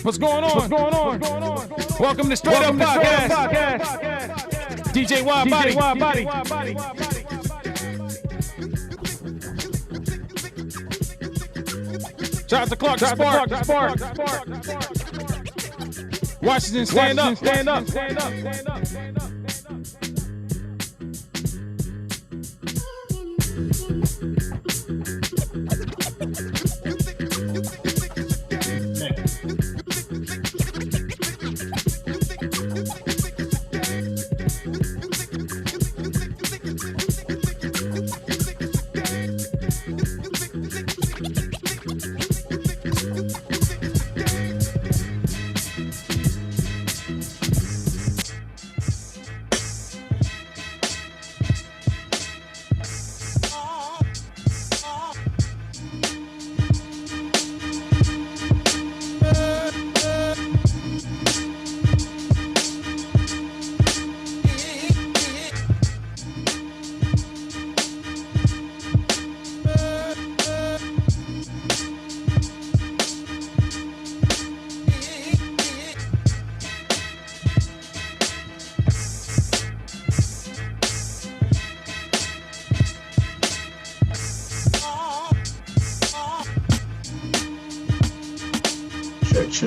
What's going on? What's going on? Welcome to Straight Up Podcast. DJ Wild Body. Shout out to Clark Spark. Washington, stand up.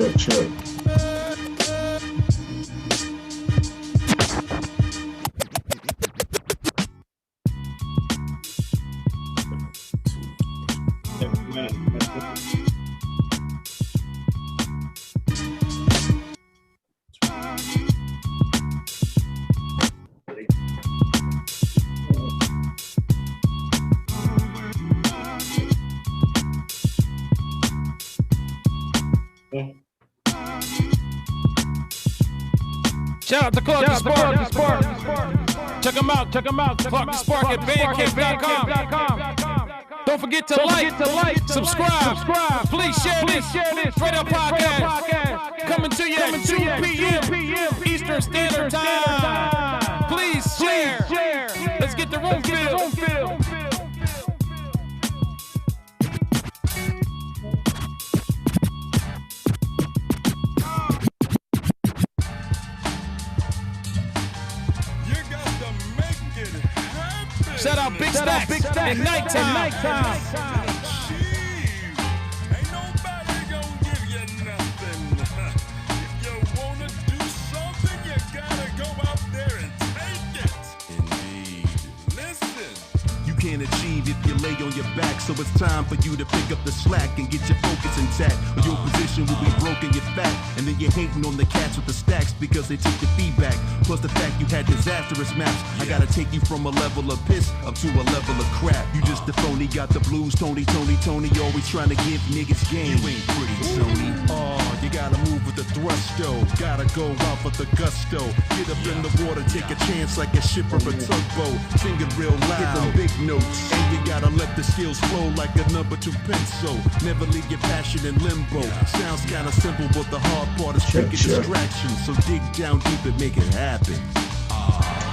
Check. Shout out to Clark Spark. Check them out. Clark Spark at bandcamp.com. Don't forget to like, subscribe. Please share this. Straight Up Podcast. Coming to you at 2 p.m. Eastern Standard Time. Please share. Let's get the room filled. Shout out Big Stacks at nighttime. Ain't nobody gonna give you nothing. If you wanna do something, you gotta go out there and take it. Indeed. Listen. You can't achieve if you lay on your back, so it's time for you to pick up the slack and get your focus intact, or your position will be broken, you're fat, and then you're hating on the cats with the stacks because they took the feedback, plus the fact you had disastrous maps. I gotta take you from a level of piss up to a level of crap. You just a phony, got the blues, Tony, always trying to give niggas game. You ain't pretty, Tony. Oh, you gotta move with the thrusto, gotta go out for the gusto. Get up in the water, take a chance like a ship or a tugboat. Sing it real loud, hit them big notes, and you gotta let the skills flow like a number 2 pencil. Never leave your passion in limbo. Sounds kinda simple, but the hard part is tricking distractions. So dig down deep and make it happen.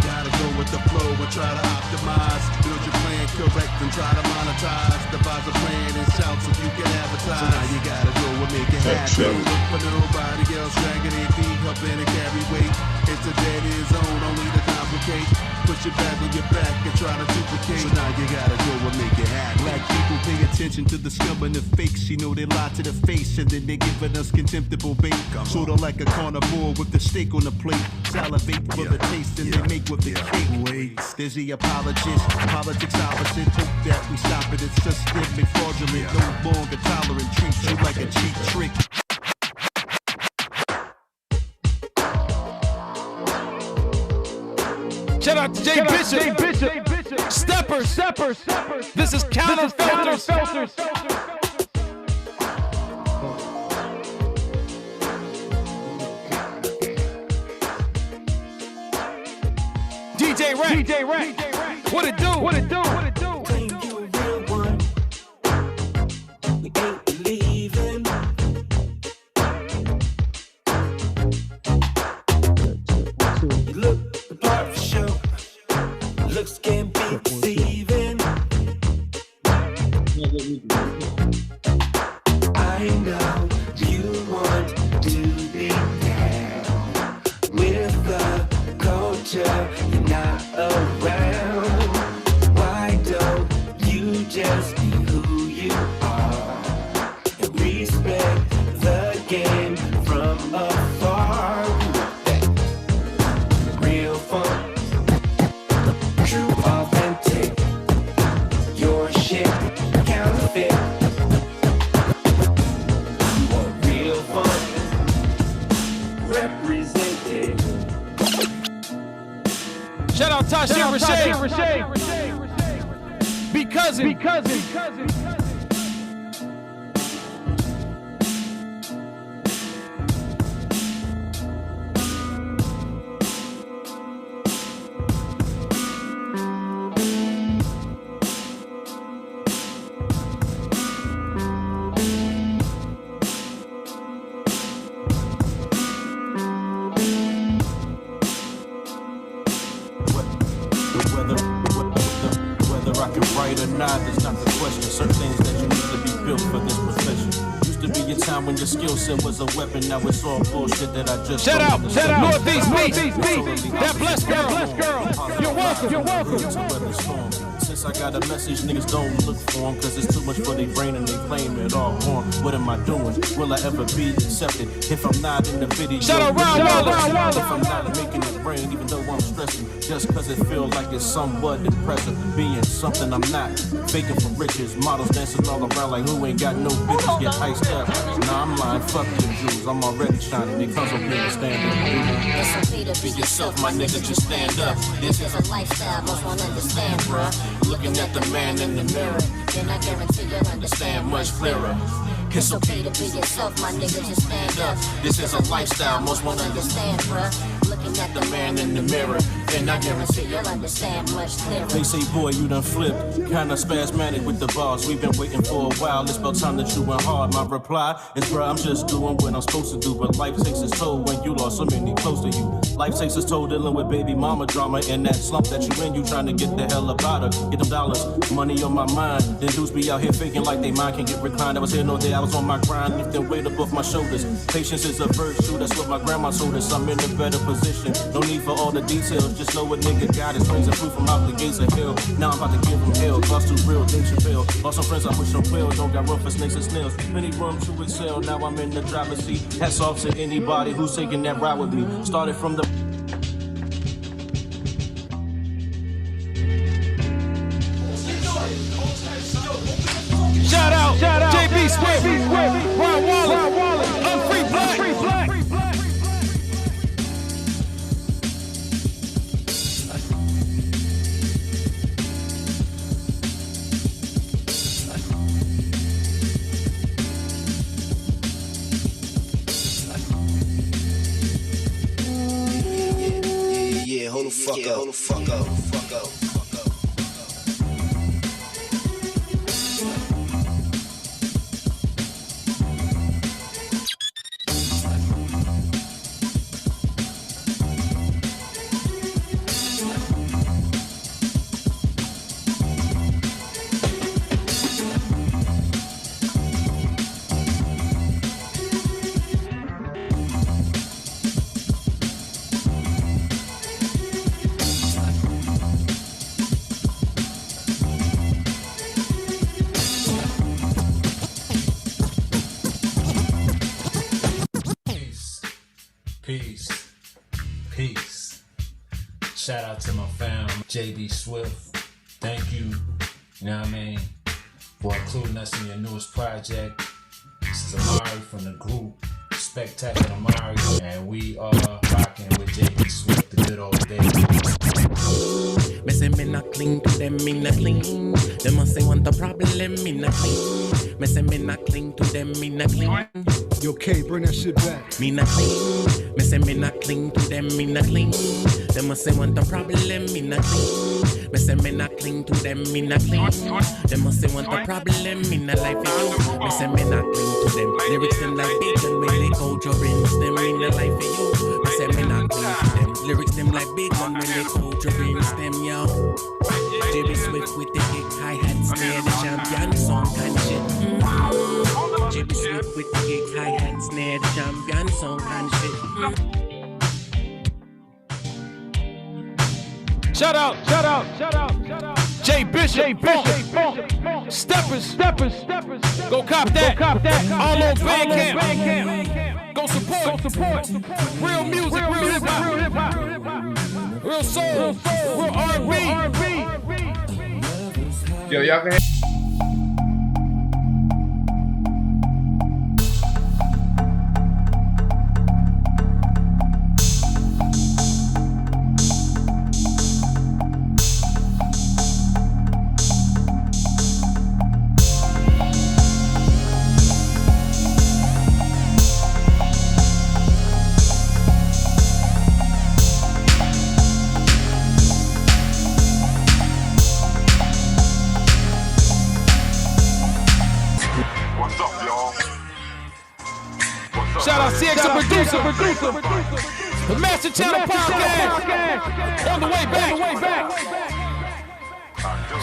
Gotta go with the flow and try to optimize. Build your plan correct and try to monetize. Devise a plan and shout so you can advertise. So now you gotta go and make it happen. Look for nobody else dragging their feet, helping to carry weight. It's a dead end zone, only to complicate. Put your back on your back and try to duplicate. So now you gotta go and make it happen. Black people pay attention to the scum and the fakes. You know they lie to the face and then they giving us contemptible bait. Sorta like a carnivore with the steak on the plate. Salivate for the taste and they make with the cake. Wait, there's the apologist, politics opposite. Hope that we stop it. It's systemic, fraudulent, no longer tolerant. Treat you like a cheap trick. Shout out to Jay Bishop. Steppers. This is Counterfelters. DJ Rack. What it do? Claim you a real one. We ain't believing. You look the part for sure. Looks can be deceiving. I know you want to future, you're not around. Why don't you just be who you are and respect the game from afar? Real fun, true, authentic. Your shit, counterfeit. You want real fun, represented. Shout out Tasha Rashay. Be cousin. Whether I can write or not, that's not the question. Certain things that you need to be built for this profession. Used to be a time when your skill set was a weapon. Now it's all bullshit that I just Shout out Northeast Beat. Totally That blessed girl. You're welcome. Since I got a message, niggas don't look for 'em, cause it's too much for their brain and they claim it all wrong. What am I doing? Will I ever be accepted? If I'm not in the video, Shout out Ron Wallace. if I'm not making it rain, even though I'm stressing, just cause it feel like it's somewhat impressive, being something I'm not, faking for riches, models dancing all around like who ain't got no bitches, get iced up. Nah, I'm lying, fuck them Jews, I'm already shining, it comes with being a stand-up dude. It's okay to be yourself, my nigga, just stand up. This is a lifestyle most won't understand, bruh. Looking at the man in the mirror, Then I guarantee you'll understand much clearer. It's okay to be yourself, my nigga, just stand up. this is a lifestyle most won't Understand, bruh. Looking at the man in the mirror, then I guarantee you'll understand much clearer. They say, boy, you done flipped. Kinda spasmodic with the bars. We've been waiting for a while. It's about time that you went hard. My reply is, bruh, I'm just doing what I'm supposed to do. But life takes its toll when you lost so many close to you. Life takes its toll dealing with baby mama drama. And that slump that you in, you trying to get the hell up out of. Get them dollars, money on my mind. Then dudes be out here faking like they mind can get reclined. I was here no day, I was on my grind. Lifting weight above my shoulders. Patience is a virtue, that's what my grandma told us. I'm in a better position. No need for all the details, just know what nigga got his friends and proof from out the gates of hell. Now I'm about to give him hell, lost too real, Dave Chappelle. Lost some friends, I wish them well, don't got room for snakes and snails. Many room to excel, now I'm in the driver's seat. Hats off to anybody who's taking that ride with me. Started from the Shout out JB Swift. Ron Wallace. Unfree Black. Yeah, hold the fuck up. Peace. Shout out to my fam, JB Swift. Thank you, you know what I mean, for including us in your newest project. This is Amari from the group Spectacular Amari, and we are rocking with JB Swift, the good old days. Me say me not cling to them, me not cling. Them must say want the problem, me not cling. Me say me not cling to them, me not cling. Yo, K, bring that shit back. Me not cling. Me say me not cling to them, me not cling. Them must say want the problem, me not cling. Me say me not cling to them, me not cling. Them must say want the problem, me not like for you. Me say me not cling to them. Lyrics them like bacon when they cold your rings. Them me not like for you. Me say me not cling to them. Lyrics them like bacon when they cold your rings. Them yo. JB Swift with the kick, hi-hat, snare, the champion song kind of shit. JB Swift with the kick, hi-hat, snare, the champion song kind of shit. Shout out. Jay Bishop, Funk. Steppers. Go cop that. All on Bandcamp. Go support. Real music, real hip hop. Real soul, real R&B. Yo, y'all can. Shout out CX, the producer. The Master Channel Podcast. On the way back.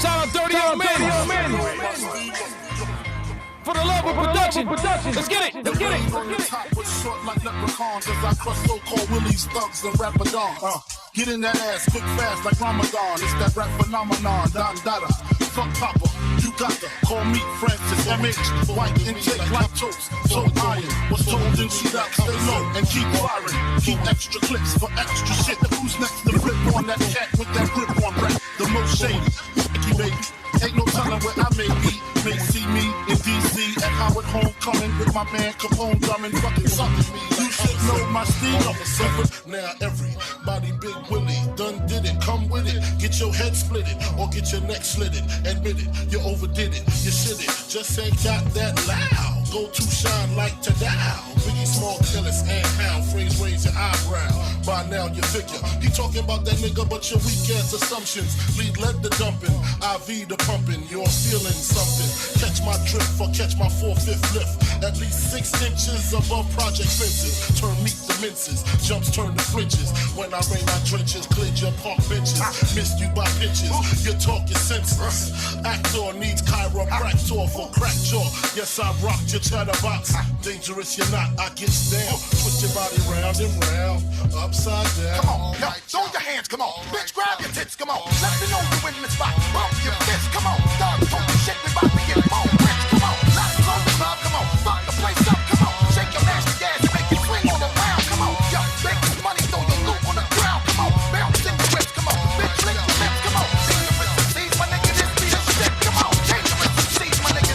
Shout out Dirty Old Man. For the love of production. Let's get it. Short like leprechauns as I crush so-called Willies, thugs, and Rapadon. Get in that ass quick fast like Ramadan. It's that rap phenomenon, Don Dada. Fuck Papa, you got to call me Francis M.H. White and Jake like toast. So iron was told in She-Doc, stay low and keep firing. Keep extra clips for extra shit. Who's next to flip on that cat with that grip on rap? The most shady, baby. Ain't no telling where I may be. May see me in D.C. at Howard Homecoming with my man Capone drumming, fucking sucking me. You should know my steel. Now everybody Big Willie done did it. Come with it. Get your head split it or get your neck slitted. Admit it, you overdid it. You shit it. Just ain't got that loud. Go to shine like Tadao. Biggie Small killers and how phrase raise your eyebrow. By now you figure he talking about that nigga, but your weak ass assumptions lead led to dumping, IV to pumping. You're feeling something. Catch my drift or catch my 4/5 lift. At least 6 inches above project fences. Turn meat to minces, jumps turn to flinches. When I rain out trenches, cleared your park benches. Missed you by pitches. Your talk is senseless. Actor needs chiropractor for crack jaw. Yes, I rocked your chatterbox. Dangerous you're not. I get down. Twist your body round and round, upside down. Come on, yo, throw your hands, come on. Bitch, grab your tits, come on. Let me know you in the spot. Bump your fist, come on. Dog, talk shit, we bout to get more rich, come on. Let's close the club, come on. Fuck the place up, come on. Shake your nasty ass, make it swing on the ground, come on. Yo, make this money, throw your loot on the ground, come on. Bounce in the whips, come on. Bitch, lick your lips, come on. Dangerous MCs, my nigga, this be the shit, come on. Dangerous MCs, my nigga,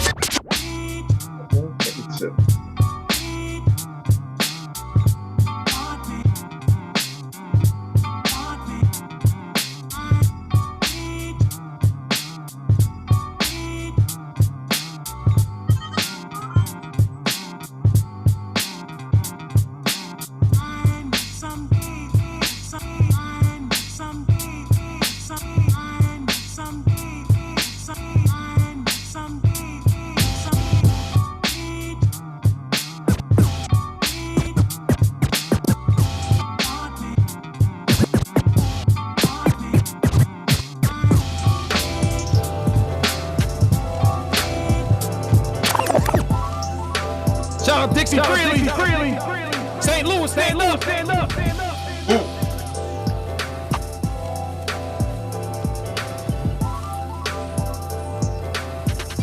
Dixie Freely. St. Louis, stand up.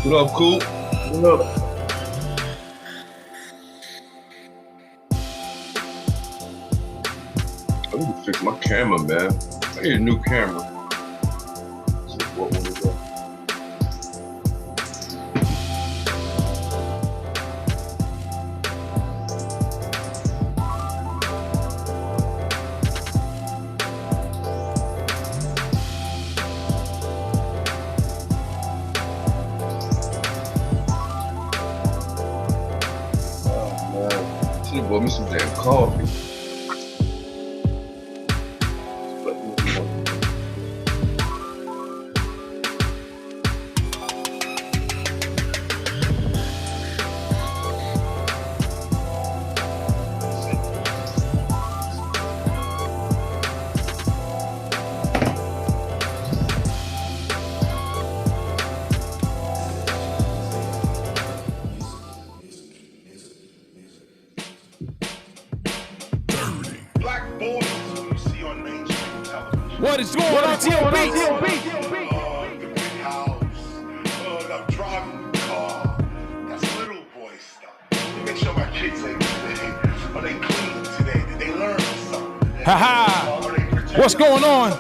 What up, Cool? What up? I need to fix my camera, man. I need a new camera. So what one is that? Bought me some damn coffee. What is going on, TOB? I'm driving the car. That's little boy stuff. Make sure my kids ain't are they clean today? Did they learn something? Ha. What's going on?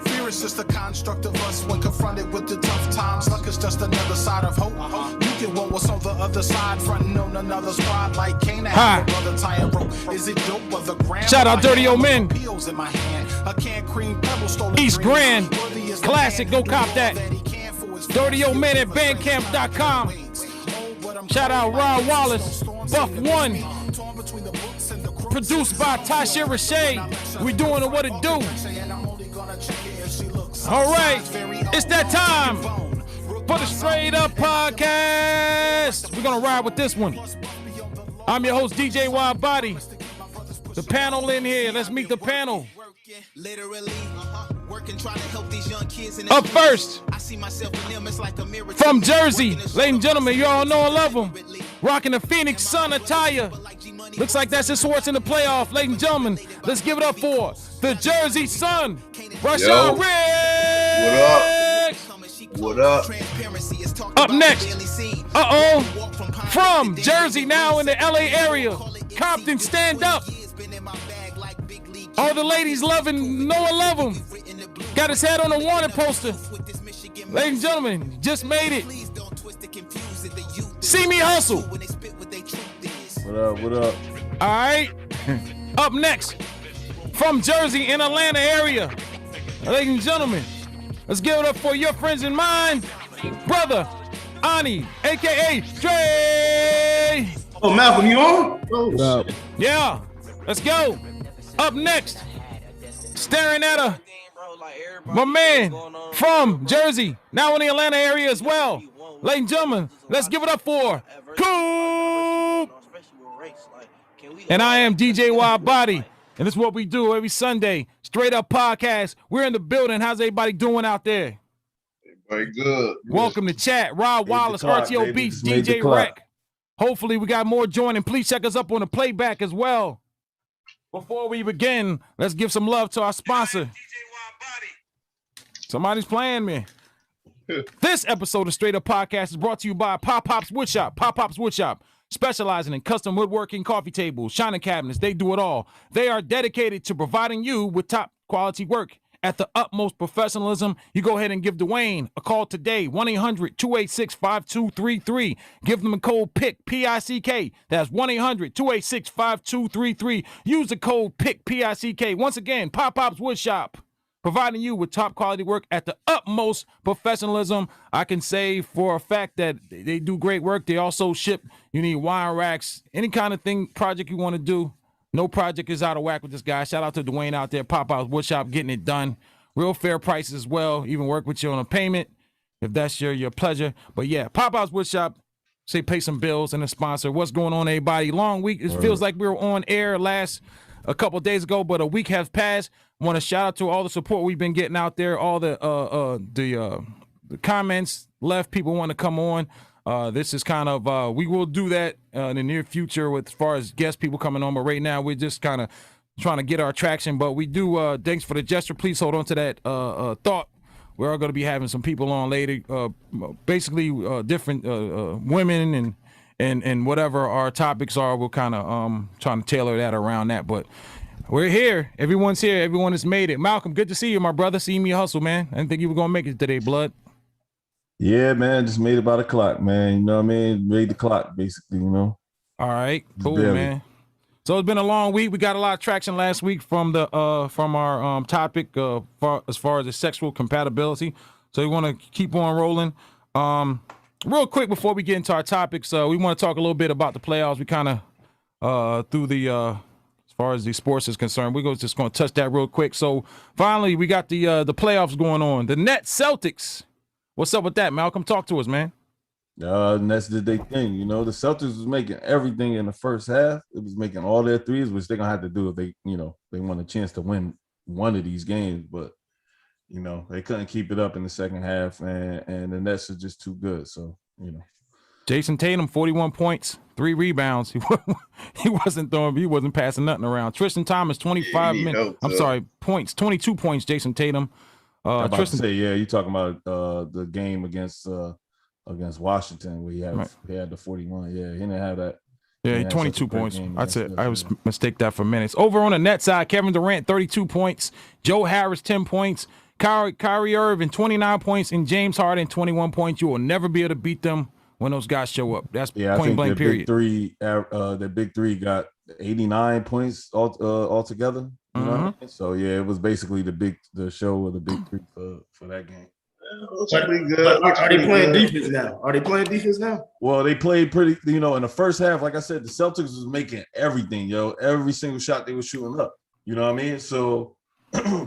Fear is just a construct of us when confronted with the tough times. Luck is just another side of hope. You can want what's on the other side, fronting on another squad like Kane. Hi. Brother tying rope. Is it dope or the grand? Shout out Dirty Old Men. Pills in my hand. A can cream pebble stolen. East Grand. Classic. Go cop that. Dirty Old Men at Bandcamp.com. Shout out Ron Wallace. Buff One. Produced by Tasha Rashay. We doing it what it do. All right. It's that time for the Straight Up Podcast. We're going to ride with this one. I'm your host, DJ Wild Body. The panel in here. Let's meet the panel. Up first, from Jersey, ladies and gentlemen, you all know and love him. Rocking the Phoenix Sun attire. Looks like that's his horse in the playoff, ladies and gentlemen. Let's give it up for the Jersey Sun, Rashawn Riggs. What up? Up next, from Jersey, now in the LA area, Compton, stand up. All the ladies loving Noah Love him. Got his head on a wanted poster. Ladies and gentlemen, just made it. See me hustle. What up? What up? All right. Up next, from Jersey in Atlanta area, ladies and gentlemen, let's give it up for your friends and mine, brother Ani, aka Dre. Oh, Malcolm, you on? What up? Yeah, let's go. Up next, staring at my man from Jersey, now in the Atlanta area as well. Ladies and gentlemen, let's give it up for Coop. And I am DJ Wild Body, and this is what we do every Sunday. Straight Up Podcast. We're in the building. How's everybody doing out there? Everybody good. Welcome to chat. Rob Wallace, RTO Beats, DJ Rec. Hopefully we got more joining. Please check us up on the playback as well. Before we begin, let's give some love to our sponsor. Somebody's playing me. This episode of Straight Up Podcast is brought to you by Pop Pop's Woodshop. Pop Pop's Woodshop, specializing in custom woodworking, coffee tables, shining cabinets. They do it all. They are dedicated to providing you with top quality work at the utmost professionalism. You go ahead and give Dwayne a call today, 1-800-286-5233. Give them a code PICK, P-I-C-K. That's 1-800-286-5233. Use the code PICK, P-I-C-K. Once again, Pop Pop's Woodshop, providing you with top quality work at the utmost professionalism. I can say for a fact that they do great work. They also ship, you need wine racks, any kind of thing, project you want to do. No project is out of whack with this guy. Shout out to Dwayne out there, Pop Out's Woodshop, getting it done. Real fair prices as well. Even work with you on a payment if that's your pleasure. But yeah, Pop Out's Woodshop, say pay some bills and a sponsor. What's going on, everybody? Long week. It feels like we were on air a couple of days ago, but a week has passed. Want to shout out to all the support we've been getting out there, all the comments left, people want to come on. This is kind of we will do that in the near future with as far as guest people coming on, but right now we're just kind of trying to get our traction. But we do thanks for the gesture. Please hold on to that thought. We're going to be having some people on later, basically different women and whatever our topics are. We'll kind of trying to tailor that around that, but we're here. Everyone's here. Everyone has made it. Malcolm, good to see you, my brother. See me hustle, man. I didn't think you were going to make it today, blood. Yeah, man. Just made it by the clock, man. You know what I mean? Made the clock, basically, you know? All right. Cool, barely. Man. So it's been a long week. We got a lot of traction last week from our topic as far as the sexual compatibility. So we want to keep on rolling. Real quick before we get into our topics, we want to talk a little bit about the playoffs. We kind of through the as far as the sports is concerned, we're just going to touch that real quick. So finally, we got the playoffs going on. The Nets Celtics. What's up with that, Malcolm? Talk to us, man. And that's the big thing, you know. The Celtics was making everything in the first half. It was making all their threes, which they're gonna have to do if they want a chance to win one of these games. But they couldn't keep it up in the second half, and the Nets are just too good. So Jason Tatum, 41 points, 3 rebounds. He wasn't passing nothing around. Tristan Thompson, 25 minutes. I'm sorry, points, 22 points. Jason Tatum. I'm about Tristan, to say, yeah, you talking about the game against Washington where he had the 41. Yeah, he didn't have that. Yeah, 22 points. That's it. I was mistake that for minutes. Over on the net side, Kevin Durant, 32 points. Joe Harris, 10 points. Kyrie Irving, 29 points. And James Harden, 21 points. You will never be able to beat them when those guys show up. That's point blank, period. The big three got 89 points altogether. You know? So, yeah, it was basically the show of the big three for that game. Are they playing defense now? Are they playing defense now? Well, they played pretty, in the first half, like I said, the Celtics was making everything, every single shot they were shooting up. You know what I mean? So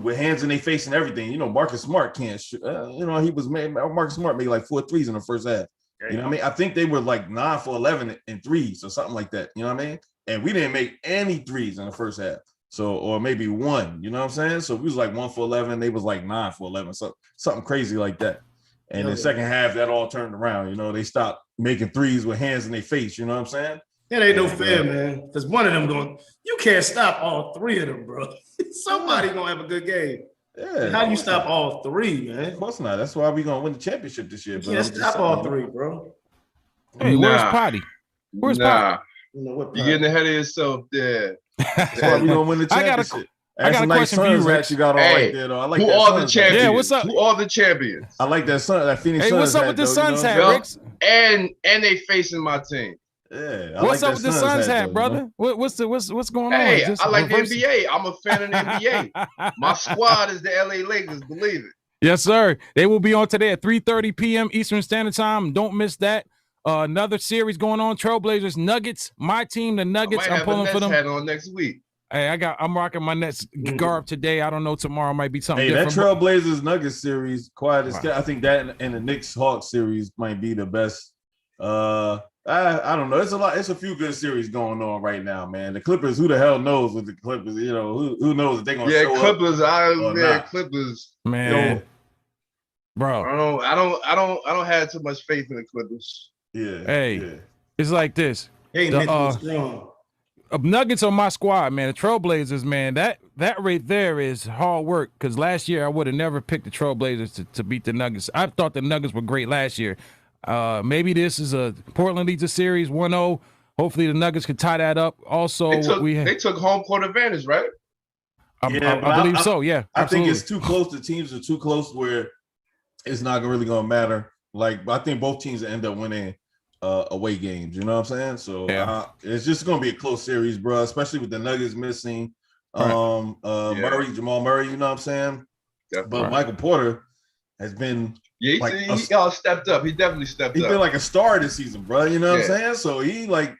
with hands in their face and everything, Marcus Smart can't shoot. Marcus Smart made like 4 threes in the first half. You know what I mean? I think they were like 9 for 11 in threes or something like that. You know what I mean? And we didn't make any threes in the first half. So, or maybe 1, you know what I'm saying? So we was like 1 for 11. They was like 9 for 11. So something crazy like that. And the second half, that all turned around. They stopped making threes with hands in their face. You know what I'm saying? That ain't no fair, man. Because one of them you can't stop all 3 of them, bro. Somebody gonna have a good game. Yeah. How do you stop all 3, man? Of course not. That's why we're gonna win the championship this year. You can't stop all 3, bro. Hey, where's Potty? Where's Potty? You're getting ahead of yourself there. That's why we're gonna win the championship. I got a question for you, Rick. You got all right there, though. I like who that are the Suns champions? Yeah, what's up? Who are the champions? I like that Phoenix Suns. Hey, what's up with the Suns hat, Rick? And they facing my team. Yeah. What's up with the Suns hat, brother? What's going on? Hey, I like the NBA. I'm a fan of the NBA. My squad is the LA Lakers. Believe it. Yes, sir. They will be on today at 3:30 p.m. Eastern Standard Time. Don't miss that. Another series going on. Trailblazers, Nuggets. My team, the Nuggets. I'm pulling for them. Hat on next week. Hey, I'm rocking my Nets garb today. I don't know, tomorrow might be something different. That Trailblazers Nuggets series, quiet as I think that and the Knicks Hawks series might be the best. I don't know. It's a few good series going on right now, man. The Clippers, who the hell knows with the Clippers? Who knows if they're gonna show Clippers, up? Clippers. Man. Bro. I don't have too much faith in the Clippers. Yeah. Hey, it's like this. Nuggets on my squad, man. The Trailblazers, man. That right there is hard work. Because last year I would have never picked the Trailblazers to beat the Nuggets. I thought the Nuggets were great last year. Maybe this is Portland leads a series 1-0. Hopefully the Nuggets can tie that up. Also, they took home court advantage, right? I believe so. Yeah, I think it's too close. The teams are too close where it's not really going to matter. I think both teams end up winning away games. You know what I'm saying? So it's just going to be a close series, bro. Especially with the Nuggets missing Jamal Murray. You know what I'm saying? Definitely. But Michael Porter has been. Yeah, he all stepped up. He definitely stepped up. He's been like a star this season, bro. You know what I'm saying? So he I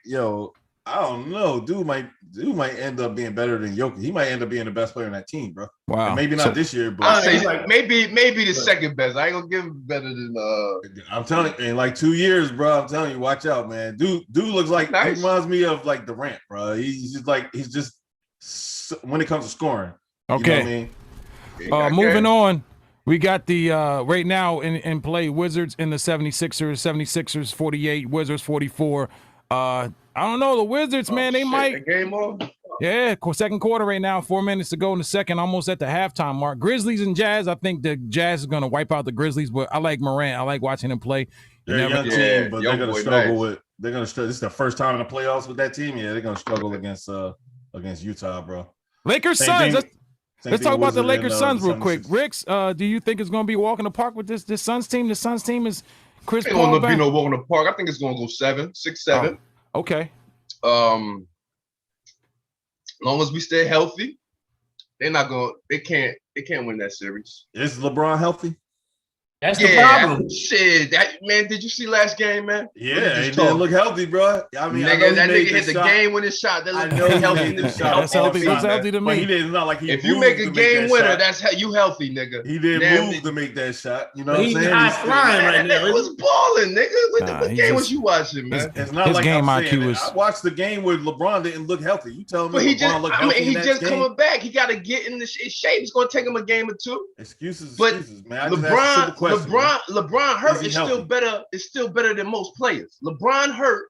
don't know. Dude might end up being better than Jokic. He might end up being the best player in that team, bro. Wow. And maybe not this year, but I'll say maybe the second best. I ain't gonna give him better than I'm telling you, in like 2 years, bro. I'm telling you, watch out, man. Dude looks like he reminds me of like Durant, bro. He's just when it comes to scoring. Okay. You know what I mean? Moving on. We got the right now in play Wizards in the 76ers 48, Wizards 44. I don't know, the Wizards, man, they might game on. Yeah, second quarter right now, 4 minutes to go in the second, almost at the halftime mark. Grizzlies and Jazz, I think the Jazz is going to wipe out the Grizzlies, but I like Morant. I like watching him play. They're a young team, but they're going to struggle with. They're going to struggle. This is the first time in the playoffs with that team. Yeah, they're going to struggle against Utah, bro. Lakers Suns. Let's talk about the Lakers Suns real quick. Ricks, do you think it's going to be walk in the park with this Suns team? The Suns team is Chris Paul. It's going to be no walk in the park. I think it's going to go 6-7. Oh, okay. As long as we stay healthy, they're not going. They can't win that series. Is LeBron healthy? That's the problem. Shit, did you see last game, man? Yeah, he didn't look healthy, bro. I mean, that nigga hit the game-winning shot. That I know he healthy. made the shot. That's healthy to me. But he didn't. Not like he. If you make a game winner, that's how you healthy, nigga. He didn't move to make that shot. You know what I'm saying? He's high flying right now. He was balling, nigga. What game was you watching, man? It's not his like game I'm IQ is. I watched the game where LeBron didn't look healthy. You telling me LeBron looked healthy? He just coming back. He got to get in the shape. It's going to take him a game or two. Excuses, man. I LeBron question. LeBron hurt Is he is still healthy? better. It's still better than most players. LeBron hurt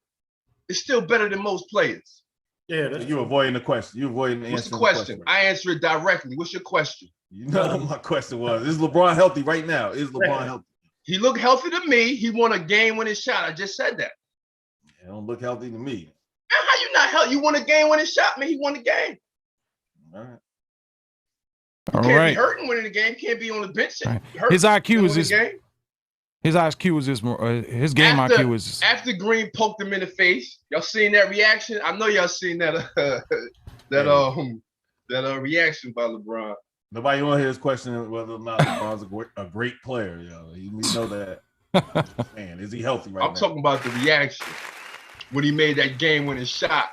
is still better than most players. Yeah, So you avoiding the question. You avoiding answering What's the question? I answer it directly. What's your question? You know what my question was. Is LeBron healthy right now? Is LeBron healthy? He looked healthy to me. He won a game-winning shot. I just said that. It don't look healthy to me. Man, how you not healthy? You won a game-winning shot, man. He won the game. All right. You can't be hurting winning the game. Can't be on the bench. His IQ is this. His IQ is just more. His game IQ is. After Green poked him in the face, y'all seen that reaction? I know y'all seen that reaction by LeBron. Nobody on here is questioning whether or not LeBron's a great player. We know that. Man, is he healthy right now? I'm talking about the reaction when he made that game-winning shot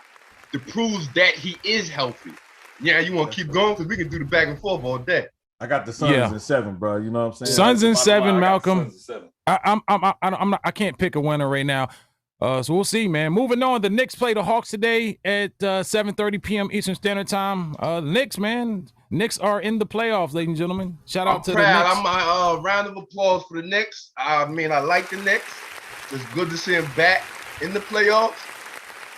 to prove that he is healthy. Yeah, you want to keep going because we can do the back and forth all day. I got the Suns in 7, bro. You know what I'm saying? Suns in 7, Malcolm. Suns in 7. I'm not. I can't pick a winner right now. So we'll see, man. Moving on, the Knicks play the Hawks today at 7:30 p.m. Eastern Standard Time. The Knicks, man. Knicks are in the playoffs, ladies and gentlemen. Shout out to the Knicks. I'm a round of applause for the Knicks. I mean, I like the Knicks. It's good to see them back in the playoffs.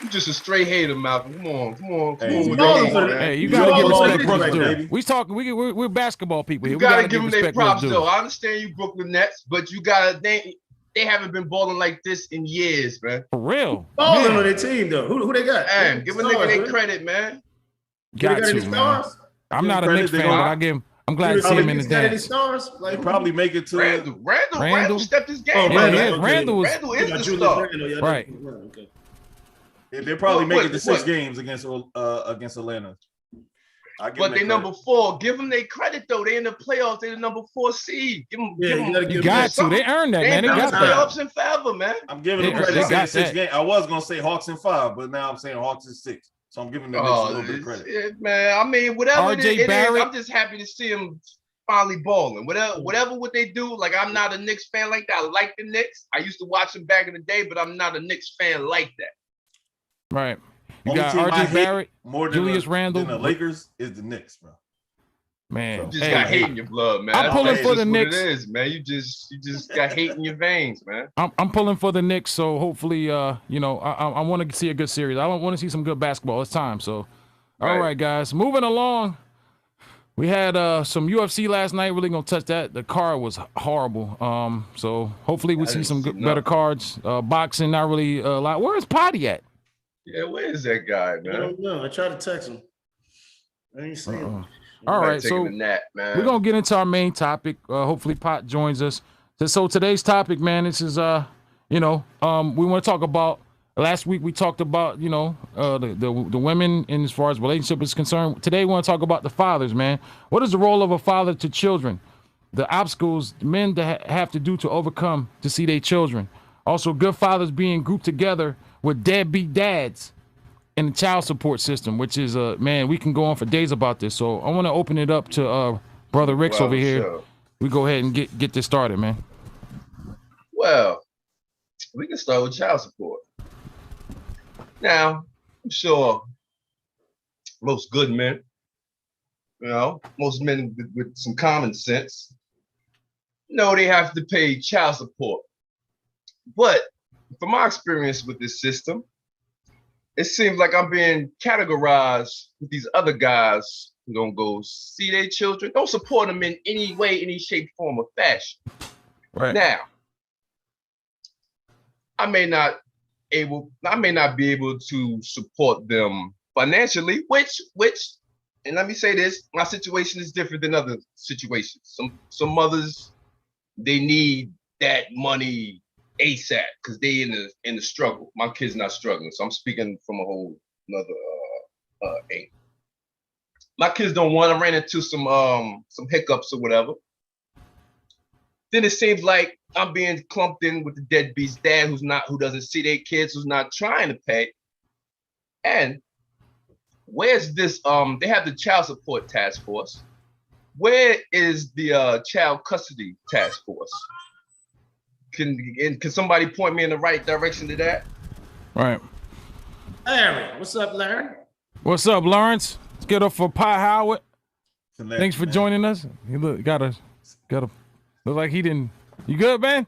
You just a straight hater, Malcolm. Come on. Hey, you gotta give respect Brooks due. We talking. We're basketball people here. You gotta give them their props, though. I understand you Brooklyn Nets, but you gotta they haven't been balling like this in years, man. For real. Balling on their team, though. Who they got? Man, give a nigga their credit, man. Got to, man. I'm not a Knicks fan, but I'm glad to see him in the dance. Stars? Like, probably make it to Randall stepped his game. Randall is the star. Right. They probably make it to 6 games against Atlanta. But they number 4. Give them their credit though. They in the playoffs. They the number 4 seed. Give them. You got to. They earned that, man. They got that. Playoffs in forever, man. I'm giving them credit. They got 6 games. I was gonna say Hawks in 5, but now I'm saying Hawks in 6. So I'm giving them a little bit of credit. Man, I mean, whatever it is, Barrett. I'm just happy to see them finally balling. Whatever what they do, like I'm not a Knicks fan like that. I like the Knicks. I used to watch them back in the day, but I'm not a Knicks fan like that. Right. You got RJ Barrett, more than Julius Randle. The Lakers is the Knicks, bro. Man, you just got hate in your blood, man. I'm pulling for the Knicks. It is, man. You just got hate in your veins, man. I'm pulling for the Knicks, so hopefully, I want to see a good series. I want to see some good basketball. It's time. So, all right, guys, moving along. We had some UFC last night. Really gonna touch that. The card was horrible. So hopefully we see some better cards. Boxing, not really a lot. Where's Potty at? Yeah, where is that guy, man? I don't know. I tried to text him. I ain't seen him. All right, so we're gonna get into our main topic. Hopefully, Pot joins us. So today's topic, man, this is we want to talk about. Last week we talked about the women in as far as relationship is concerned. Today we want to talk about the fathers, man. What is the role of a father to children? The obstacles men have to do to overcome to see their children. Also, good fathers being grouped together with deadbeat dads in the child support system, which is man, we can go on for days about this. So I want to open it up to Brother Ricks over here. Sure. We go ahead and get this started, man. Well, we can start with child support. Now, I'm sure most good men, most men with some common sense, know they have to pay child support. But from my experience with this system, it seems like I'm being categorized with these other guys who don't go see their children, don't support them in any way, any shape, form, or fashion. Right. Now, I may not be able to support them financially, which, and let me say this, my situation is different than other situations. Some mothers, they need that money ASAP because they in the struggle. My kid's not struggling, so I'm speaking from a whole angle. My kids don't want to run into some hiccups or whatever. Then it seems like I'm being clumped in with the deadbeat's dad who doesn't see their kids, who's not trying to pay. And where's this? They have the child support task force. Where is the child custody task force? Can somebody point me in the right direction to that? Right. Larry, what's up, Larry? What's up, Lawrence? Let's get up for Pot Howard. Select, Thanks for joining us. He got a look like he didn't You good, man?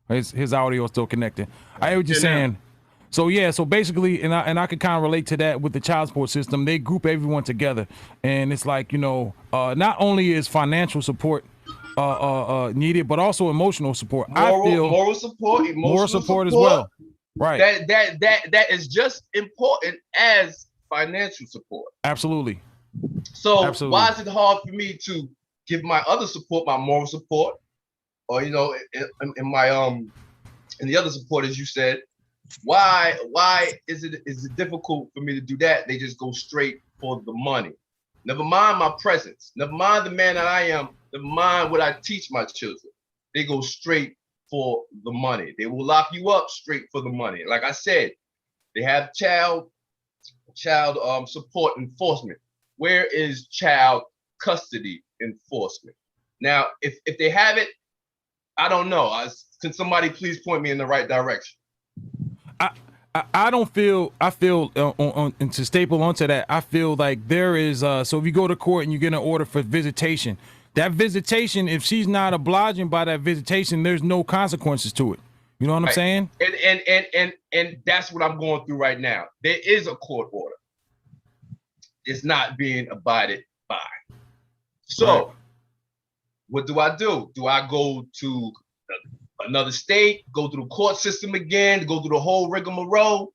His audio is still connected. I hear what you're saying. So yeah, so basically, and I could kind of relate to that with the child support system. They group everyone together, and it's like, you know, not only is financial support needed, but also emotional support. I feel moral support, emotional moral support as well. Right. That is just important as financial support. Absolutely. So Absolutely. why is it hard for me to give my other support, my moral support, or you know, in my in the other support, as you said? Why is it difficult for me to do that? They just go straight for the money. Never mind my presence. Never mind the man that I am. Never mind what I teach my children. They go straight for the money. They will lock you up straight for the money. Like I said, they have child support enforcement. Where is child custody enforcement? Now, if they have it, I don't know. Can somebody please point me in the right direction? I feel and to staple onto that, I feel like there is so if you go to court and you get an order for visitation, that visitation, if she's not obliging by that visitation, there's no consequences to it. You know what I'm saying? And that's what I'm going through right now. There is a court order. It's not being abided by. So what do? Do I go to another state, go through the court system again, go through the whole rigmarole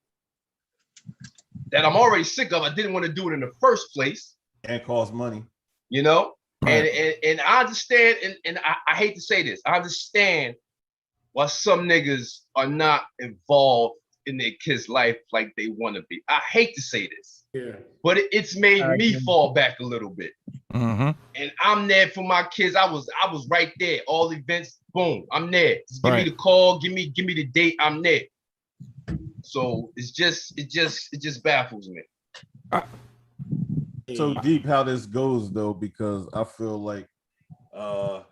that I'm already sick of? I didn't want to do it in the first place. And cost money. You know? And I understand, and I hate to say this, I understand why some niggas are not involved in their kids' life like they want to be. I hate to say this, but it's made me fall back a little bit. Mm-hmm. And I'm there for my kids. I was right there. All events, boom, I'm there. Just give me the call, give me the date, I'm there. So it just baffles me. So deep how this goes though, because I feel like I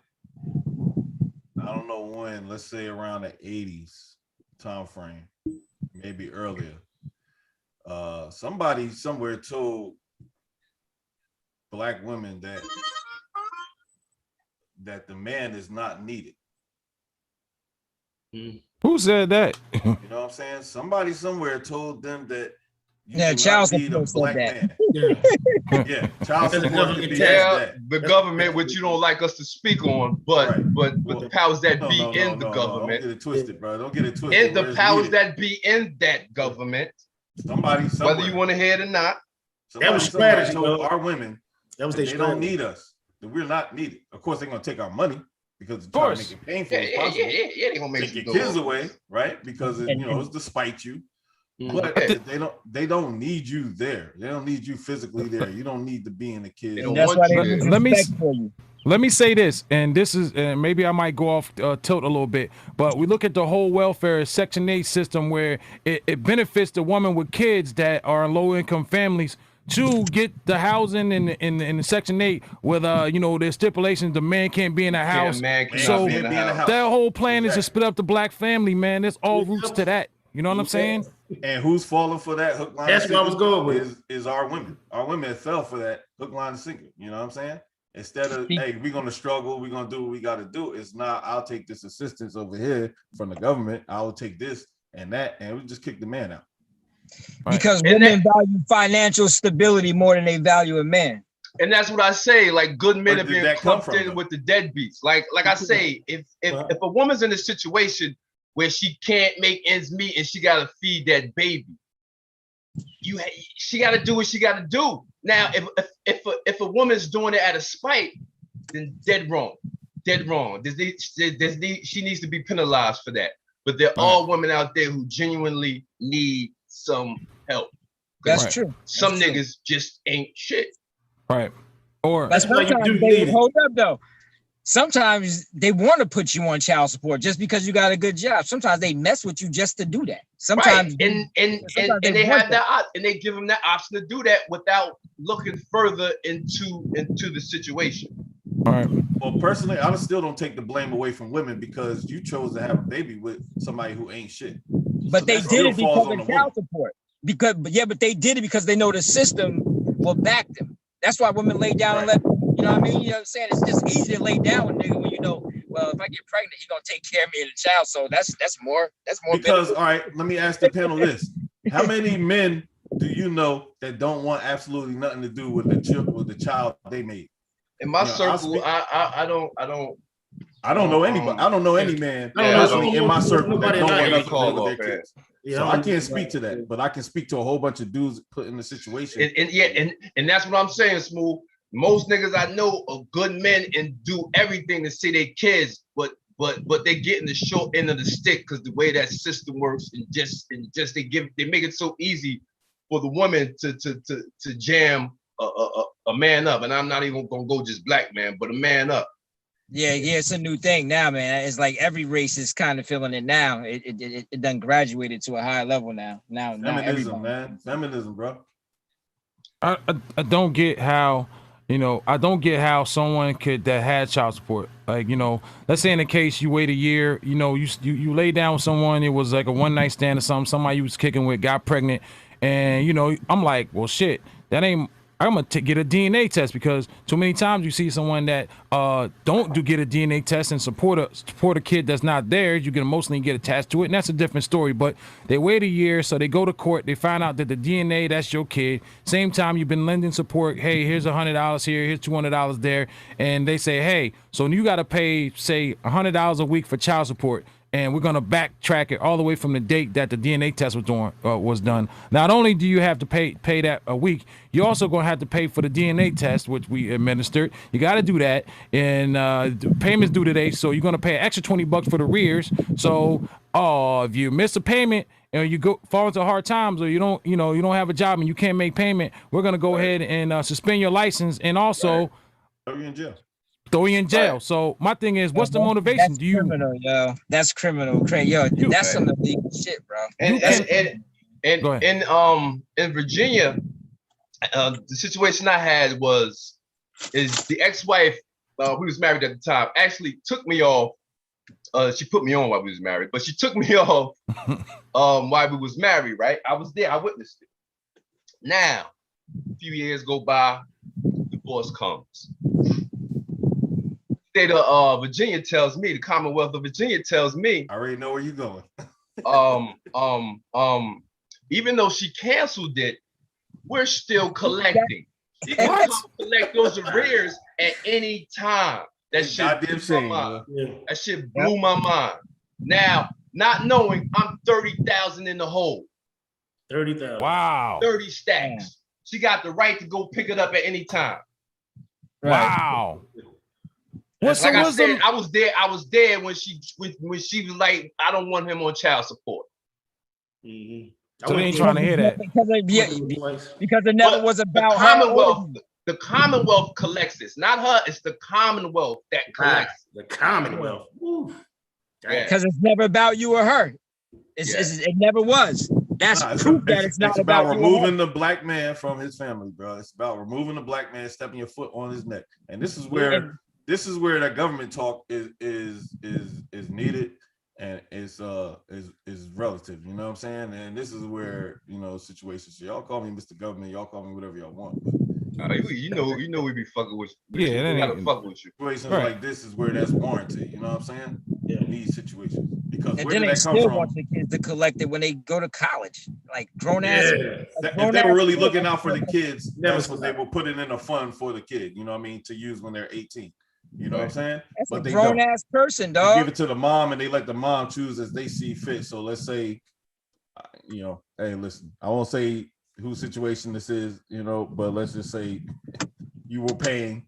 don't know when, let's say around the 80s time frame, maybe earlier. Somebody somewhere told Black women that the man is not needed. Who said that? You know what I'm saying? Somebody somewhere told them that child need a support Black said man. Yeah, child support can be that. The government, which you don't like us to speak on, but the powers that be in the government. Don't get it twisted, bro. Don't get it twisted. And the powers that be in that government. Somebody somewhere, whether you want to hear it or not. That was strategy. Told our women that was they their don't strategy. need us. That we're not needed. Of course, they're gonna take our money because they're trying to make it painful as possible. Yeah, they're gonna make take your kids away, right? Because it's to spite you. But they don't need you there. They don't need you physically there. You don't need to be in the kids. Let me say this, and this is, and maybe I might go off tilt a little bit, but we look at the whole welfare Section 8 system where it benefits the woman with kids that are in low-income families to get the housing in the Section 8 with there's stipulations the man can't be in a house. So that whole plan is to split up the Black family, man. There's all roots to that. You know what I'm saying? And who's falling for that hook, line, That's what I was going with. Is our women. Our women fell for that hook, line, and sinker. You know what I'm saying? Instead of, hey, we're gonna struggle, we're gonna do what we gotta do. It's not, I'll take this assistance over here from the government. I will take this and that, and we just kick the man out. Because women value financial stability more than they value a man. And that's what I say. Like good men are being clumped in with the deadbeats. Like I say, if a woman's in a situation where she can't make ends meet and she gotta feed that baby, she gotta do what she gotta do. Now, if a woman's doing it out of spite, then dead wrong. She needs to be penalized for that. But there are women out there who genuinely need some help. That's true. Some niggas just ain't shit. Right. Or that's why you do need it. Hold up though. Sometimes they want to put you on child support just because you got a good job. Sometimes they mess with you just to do that. Sometimes and they have that, and they give them that option to do that without looking further into the situation. All right. Well, personally, I still don't take the blame away from women because you chose to have a baby with somebody who ain't shit. But they did it because of child support. But they did it because they know the system will back them. That's why women lay down and let. You know what I mean? You know what I'm saying? It's just easy to lay down with nigga when you know, well, if I get pregnant, he gonna take care of me and the child. So that's more. Because all right, let me ask the panel this: how many men do you know that don't want absolutely nothing to do with the child they made? In my circle, I don't know anybody. I don't know any man in my circle that don't want nothing to do with their kids. So I can't speak to that, but I can speak to a whole bunch of dudes put in the situation. And that's what I'm saying, Smooth. Most niggas I know are good men and do everything to see their kids, but they get in the short end of the stick because the way that system works and just they make it so easy for the woman to jam a man up. And I'm not even gonna go just black man, but a man up. Yeah, it's a new thing now, man. It's like every race is kind of feeling it now. It done graduated to a higher level now. Feminism, bro. I don't get how, I don't get how someone that had child support, like, let's say in the case you wait a year, you lay down with someone, it was like a one night stand or something, somebody you was kicking with got pregnant, and I'm like, well, shit, I'm gonna get a DNA test, because too many times you see someone that don't get a DNA test and support a kid that's not theirs. You can emotionally get attached to it, and that's a different story. But they wait a year, so they go to court. They find out that the DNA, that's your kid. Same time you've been lending support. Hey, here's $100 here, here's $200 there, and they say, hey, so you got to pay, say, $100 a week for child support. And we're gonna backtrack it all the way from the date that the DNA test was done. Not only do you have to pay that a week, you're also gonna have to pay for the DNA test, which we administered. You got to do that, and payments due today, so you're gonna pay an extra $20 for the rears. So, if you miss a payment and you fall into hard times, or you don't have a job and you can't make payment, we're gonna go ahead and suspend your license, and also throw you in jail. Right. So my thing is, what's the motivation? That's criminal, yo. That's criminal, yo. That's some illegal shit, bro. And in Virginia, the situation I had is the ex-wife who was married at the time actually took me off. She put me on while we was married, but she took me off while we was married. Right? I was there. I witnessed it. Now, a few years go by, divorce comes. State of Virginia tells me, the Commonwealth of Virginia tells me, I already know where you're going. Even though she canceled it, we're still collecting. You can collect those arrears at any time. That shit blew my mind. That shit blew my mind. Now, not knowing I'm 30,000 in the hole. 30,000. Wow. 30 stacks. She got the right to go pick it up at any time. Wow. Like I said, I was there when she was like, I don't want him on child support. So they ain't trying to hear that. Because it never was about Commonwealth. The Commonwealth collects this, not her. It's the Commonwealth that collects. The Commonwealth. Because it's never about you or her. It never was. That's proof that it's not about removing the black man from his family, bro. It's about removing the black man, stepping your foot on his neck, and this is where that government talk is needed, and is relative. You know what I'm saying? And this is where situations. So y'all call me Mr. Government. Y'all call me whatever y'all want. You know we be fucking with you. Yeah, we gotta fuck with you. Situations like this is where that's warranted. You know what I'm saying? Yeah, in these situations. Because and where then did they that come still from? want the kids to collect it when they go to college, like grown ass. If they were really looking out for the kids, that's what they will put it in a fund for the kid. You know what I mean? To use when they're 18. You know what I'm saying? That's but a they grown don't. ass person, They dog. give it to the mom, and they let the mom choose as they see fit. So let's say, hey, listen, I won't say whose situation this is, but let's just say you were paying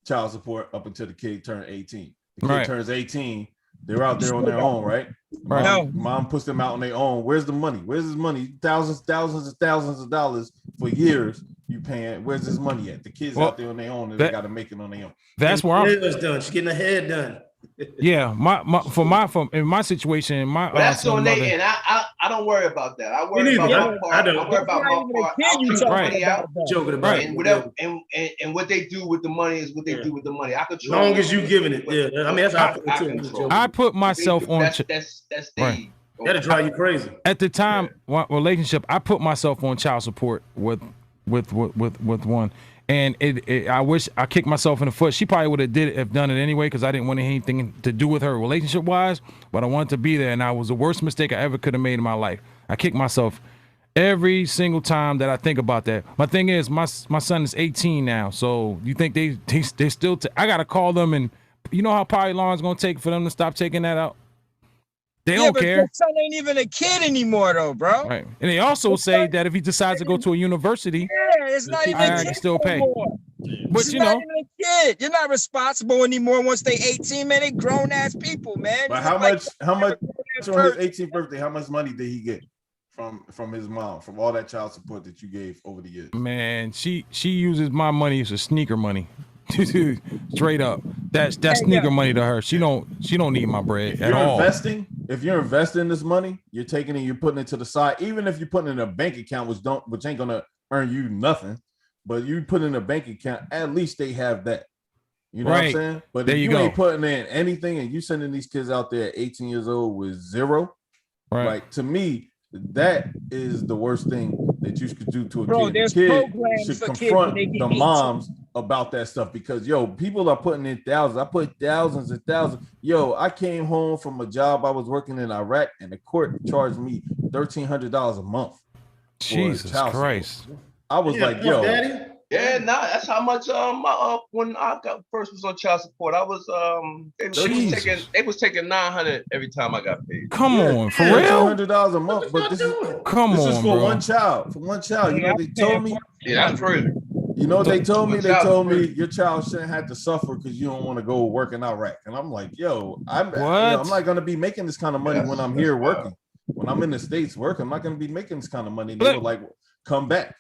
child support up until the kid turned 18. The kid turns 18. They're out there on their own, right? Mom puts them out on their own. Where's the money? Where's his money? Thousands of dollars for years you paying. Where's this money at? The kids out there on their own, and they got to make it on their own. That's where I'm done. She's getting her head done. Yeah, in my situation, that's on their end. I don't worry about that. I worry about my part. I worry about my part. I'll keep the money out. Joking about and whatever, and what they do with the money is what they do with the money. I control. As long as you giving it, yeah. I mean, that's how I feel too. I put myself on. That's right. That'll drive you crazy. At the time, relationship, I put myself on child support with one, And I wish I kicked myself in the foot. She probably would have done it anyway because I didn't want anything to do with her relationship wise, but I wanted to be there, and I was the worst mistake I ever could have made in my life. I kick myself every single time that I think about that. My thing is, my son is 18 now, so you think they still? I gotta call them, and you know how probably long it's gonna take for them to stop taking that out. They don't care. Your son ain't even a kid anymore, though, bro. Right, and they also say that if he decides to go to a university, it's not even I can still pay. Anymore. But It's you not know, even a kid. You're not responsible anymore once they 18, man. They grown ass people, man. But how much on his 18th birthday? How much money did he get from his mom from all that child support that you gave over the years? man, she uses my money as a sneaker money. Straight up, that's sneaker money to her. She don't need my bread at all. If you're investing this money, you're taking it, you're putting it to the side. Even if you're putting it in a bank account, which ain't gonna earn you nothing, but you put in a bank account, at least they have that. You know what I'm saying? But there if you you go. ain't putting in anything and you sending these kids out there at 18 years old with zero, like to me, that is the worst thing that you could do to a kid. There's The kid programs should for kids confront when they get the 18. moms about that stuff because people are putting in thousands. I put thousands and thousands. I came home from a job I was working in Iraq, and the court charged me $1,300 a month. Jesus Christ! I was like, yo, Daddy? Yeah, that's how much when I first was on child support, I was they was taking $900 every time I got paid. Come on, for real? $1,200 a month, but this is for bro. one child. For one child, you know they told me. Yeah, that's crazy. You know what they told me? They told me your child shouldn't have to suffer because you don't want to go work in Iraq. And I'm like, I'm not gonna be making this kind of money when I'm here working. When I'm in the States working, I'm not gonna be making this kind of money. They were like, come back.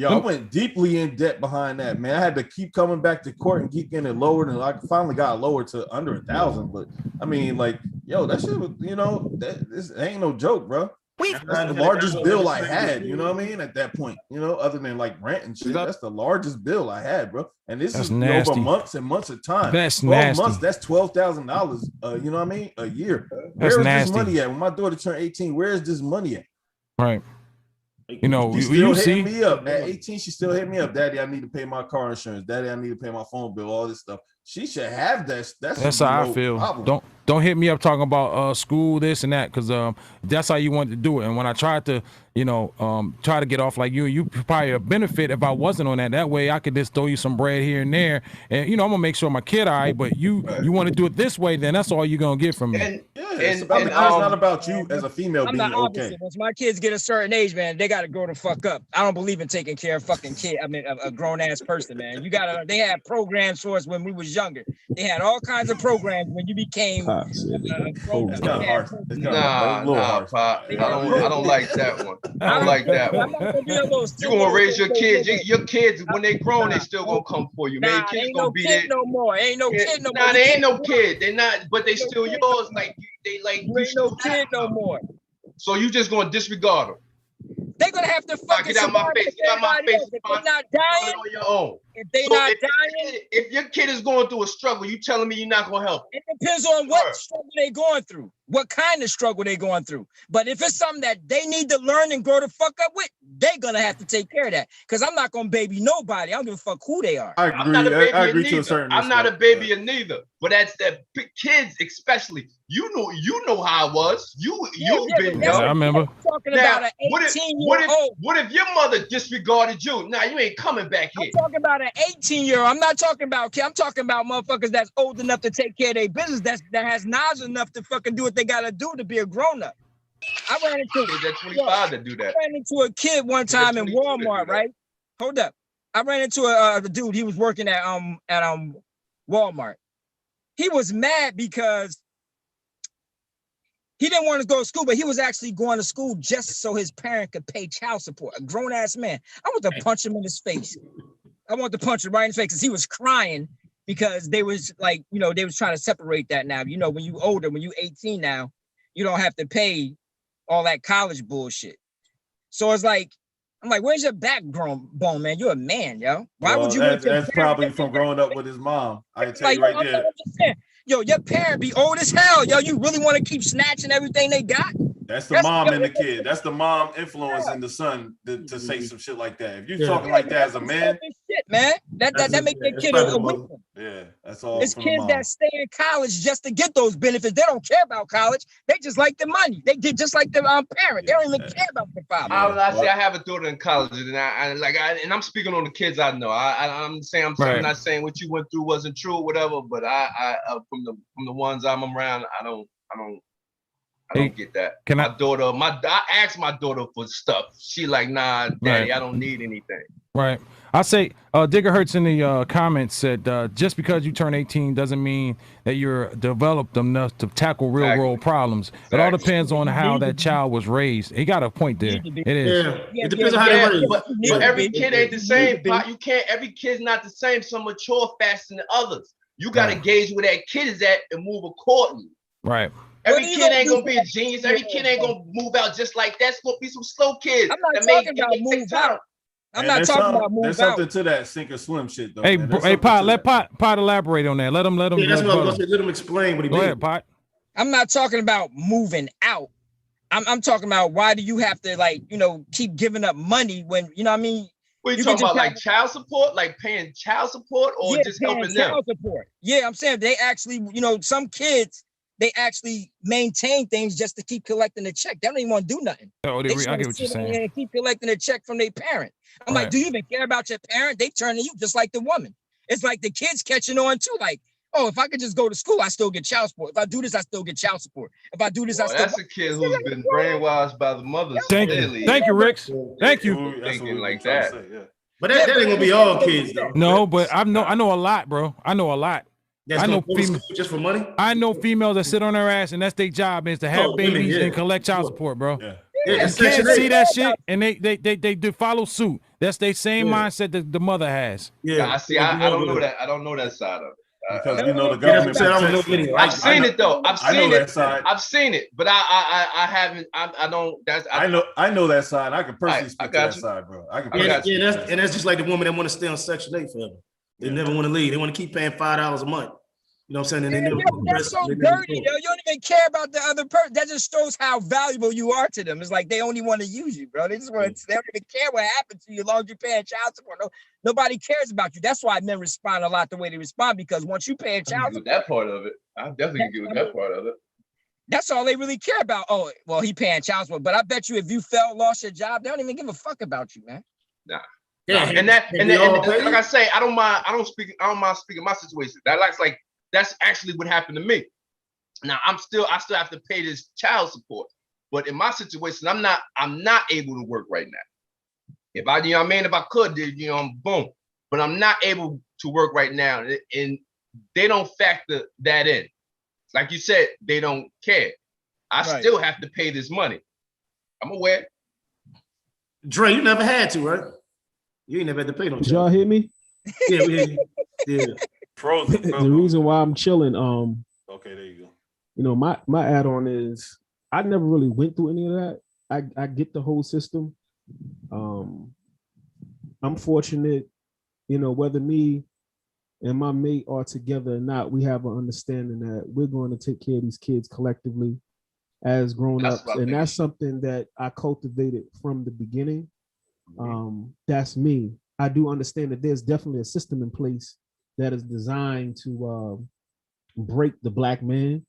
I went deeply in debt behind that, man. I had to keep coming back to court and keep getting it lowered, and I finally got lowered to under 1,000. But I mean, that shit was, this ain't no joke, bro. That's the largest bill I had, you know what I mean? At that point, other than like rent and shit, that's the largest bill I had, bro. And this is over months and months of time. That's 12 nasty. months, that's $12,000, you know what I mean? A year. That's Where is nasty. this money at? When my daughter turned 18, where is this money at? Right. She you still see hitting me up. At 18, she still hit me up. Daddy, I need to pay my car insurance. Daddy, I need to pay my phone bill, all this stuff. She should have that. That's how I feel. Problem. Don't hit me up talking about school, this and that, because that's how you wanted to do it. And when I tried to, try to get off like you probably a benefit if I wasn't on that. That way I could just throw you some bread here and there. And I'm gonna make sure my kid all right, but you want to do it this way, then that's all you're gonna get from me. It's not about you as a female I'm being the opposite. okay. Once my kids get a certain age, man, they gotta grow the fuck up. I don't believe in taking care of fucking kid. I mean, a grown ass person, man. They had programs for us when we was younger. They had all kinds of programs when you became It's kind of harsh. Nah, Pop. I don't like that one. I don't like that one. You gonna raise your kids? Your kids, when they grown, they still gonna come for you, man. Kids ain't gonna no be kid there. no more. Ain't no kid no more. Nah, they ain't no kid. They not, but they still yours. Like they like. You ain't no kid no more. So you just gonna disregard them? They're gonna have to fucking get out my survive face. with Get out my everybody face. else. If they're not dying, on your own. If they So not if dying, if your kid is going through a struggle, you telling me you're not gonna help? it depends on what struggle they going through, what kind of struggle they going through. But if it's something that they need to learn and grow the fuck up with, they gonna have to take care of that. Because I'm not gonna baby nobody. I don't give a fuck who they are. I agree. I'm not a baby I agree to neither. a certain I'm not a extent. baby of neither. But that's that kids, especially. You know how I was. You've been Yeah, I young. remember. Talking Now, about an what 18-year-old. What if your mother disregarded you? Now you ain't coming back here. I'm talking about an 18-year-old. I'm not talking about kids. I'm talking about motherfuckers that's old enough to take care of their business. That has knowledge enough to fucking do what they gotta do to be a grown up. I ran into Is that 25 to do that? I ran into a kid one time in Walmart, right? Hold up. I ran into a dude. He was working at Walmart. He was mad because he didn't want to go to school, but he was actually going to school just so his parent could pay child support. A grown ass man. I want to punch him in his face. I want to punch him right in his face because he was crying because they was like, they was trying to separate that now. When you older, when you 18 now, you don't have to pay all that college bullshit. So it's like, I'm like, where's your backbone, man? You're a man, yo. Why would you? That's probably from growing up with his mom. I can tell you right there. Yo, your parent be old as hell. Yo, you really want to keep snatching everything they got? That's the mom and the kid. That's the mom influencing the son to say some shit like that. If you're talking like that as a man, shit, man. That make that kid a weakling. Yeah, that's all. It's kids that stay in college just to get those benefits. They don't care about college. They just like the money. They get just like their parent. They don't even care about the father. I say I have a daughter in college, and and I'm speaking on the kids I know. I'm not saying what you went through wasn't true or whatever, but I from the ones I'm around, I don't get that. I asked my daughter for stuff. She like, nah, daddy, I don't need anything. Right. I say, Digger Hertz in the comments said, just because you turn 18 doesn't mean that you're developed enough to tackle real world problems. It all depends on how that child was raised. He got a point there. It is. Yeah. It depends on how they raised. But every kid ain't the same. You can't. Every kid's not the same. Some mature faster than others. You got to gauge where that kid is at and move accordingly. Right. Every kid ain't gonna be a genius. Every kid ain't gonna move out just like that. It's gonna be some slow kids. I'm not talking about move out. I'm not talking about move out. There's something to that sink or swim shit, though. Hey, Pot, let Pot elaborate on that. Let him. Yeah, that's what I was gonna say. Let him explain what he means. Go ahead, Pot. I'm not talking about moving out. I'm talking about why do you have to keep giving up money when you know what I mean? What you talking about, like child support, like paying child support, or just helping them? Child support. Yeah, I'm saying they actually, some kids. They actually maintain things just to keep collecting the check. They don't even want to do nothing. I get what you're saying. And keep collecting a check from their parent. I'm like, do you even care about your parent? They turn to you just like the woman. It's like the kids catching on too. Like, oh, if I could just go to school, I still get child support. If I do this, I still get child support. If I do this, I still. That's a kid who's been brainwashed by the mothers. Thank you, Ricks. Thank you. Thinking like that. But that ain't gonna be all kids though. No, but I know a lot, bro. I know a lot. I know females just for money. I know females that sit on their ass and that's their job is to have babies and collect child support, bro. Yeah. Kids see that shit and they do follow suit. That's their same mindset that the mother has. Yeah, I don't know that. I don't know that side of it. Because the government. I've seen it though. I've seen it. I've seen it, but I haven't. I don't. I know that side. I can personally speak to that side, bro. That's just like the woman that want to stay on Section 8 forever. They never want to leave. They want to keep paying $5 a month. You know what I'm saying? And that's so dirty, yo. You don't even care about the other person. That just shows how valuable you are to them. It's like they only want to use you, bro. They just want to. They don't even care what happened to you as long as you're paying child support. Nobody cares about you. That's why men respond a lot the way they respond, because once you pay a child support, that part of it, I definitely agree with that part of it. That's all they really care about. Oh, well, he paying child support, but I bet you if you lost your job, they don't even give a fuck about you, man. Nah. Yeah, and like I say, I don't mind speaking my situation. That's actually what happened to me. Now I still have to pay this child support, but in my situation, I'm not able to work right now. If I could, boom, but I'm not able to work right now, and they don't factor that in. Like you said, they don't care. I still have to pay this money. I'm aware. Dre, you never had to, right? You ain't never had to pay no. Did y'all hear me? Yeah. The reason why I'm chilling, okay, there you go. You know, my add-on is I never really went through any of that. I get the whole system. I'm fortunate, whether me and my mate are together or not, we have an understanding that we're going to take care of these kids collectively as grown-ups, and that's something that I cultivated from the beginning. That's me. I do understand that there's definitely a system in place that is designed to break the Black man,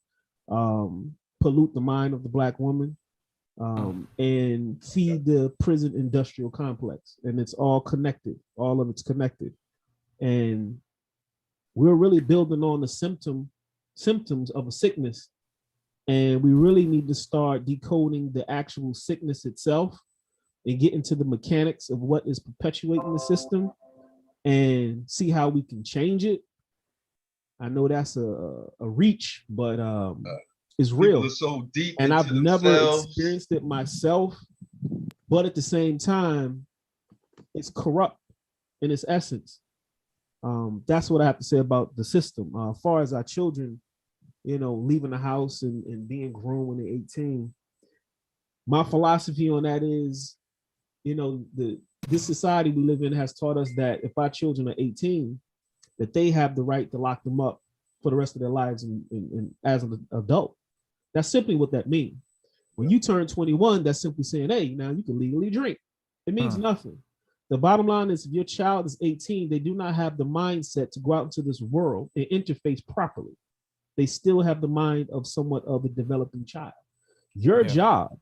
pollute the mind of the Black woman, and feed the prison industrial complex. And it's all connected. All of it's connected. And we're really building on the symptoms of a sickness. And we really need to start decoding the actual sickness itself and get into the mechanics of what is perpetuating the system and see how we can change it. I know that's a reach, but it's real. So deep, and I've never experienced it myself, but at the same time, it's corrupt in its essence. That's what I have to say about the system. As far as our children, leaving the house and being grown when they're 18, my philosophy on that is, this society we live in has taught us that if our children are 18, that they have the right to lock them up for the rest of their lives and as an adult. That's simply what that means. When you turn 21, that's simply saying, hey, now you can legally drink. It means nothing. The bottom line is if your child is 18, they do not have the mindset to go out into this world and interface properly. They still have the mind of somewhat of a developing child. Your job